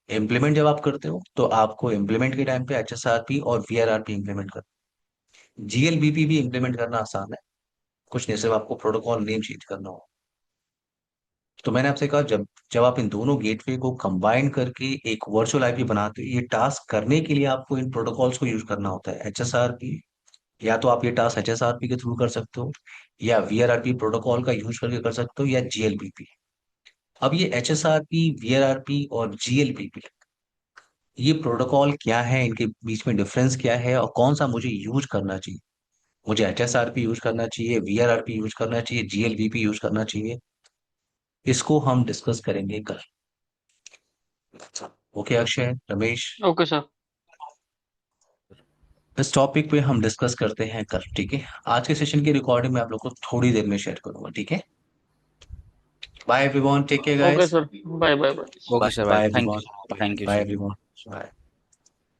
इम्प्लीमेंट जब आप करते हो तो आपको इम्प्लीमेंट के टाइम पे HSRP और VRRP इम्प्लीमेंट कर, GLBP भी इम्प्लीमेंट करना आसान है, कुछ नहीं, सिर्फ आपको प्रोटोकॉल नेम चेंज करना हो। तो मैंने आपसे कहा, जब जब आप इन दोनों गेटवे को कंबाइन करके एक वर्चुअल आईपी बनाते हो, ये टास्क करने के लिए आपको इन प्रोटोकॉल्स को यूज करना होता है। HSRP, या तो आप ये टास्क HSRP के थ्रू कर सकते हो या VRRP प्रोटोकॉल का यूज करके कर सकते हो या GLBP। अब ये HSRP, VRRP और GLBP, ये प्रोटोकॉल क्या है, इनके बीच में डिफरेंस क्या है और कौन सा मुझे यूज करना चाहिए? मुझे HSRP यूज करना चाहिए, VRRP यूज करना चाहिए, GLBP यूज करना चाहिए? इसको हम डिस्कस करेंगे कल। Okay Akshay, Ramesh, Okay, sir. इस टॉपिक पे हम डिस्कस करते हैं कल, ठीक है? आज के सेशन की रिकॉर्डिंग मैं आप लोग को थोड़ी देर में शेयर करूंगा, ठीक है? Bye everyone, take care Okay, guys. sir. Bye, bye, bye. Okay, bye sir. Bye. Bye Thank everyone, you. Thank you, bye sir. Everyone, bye.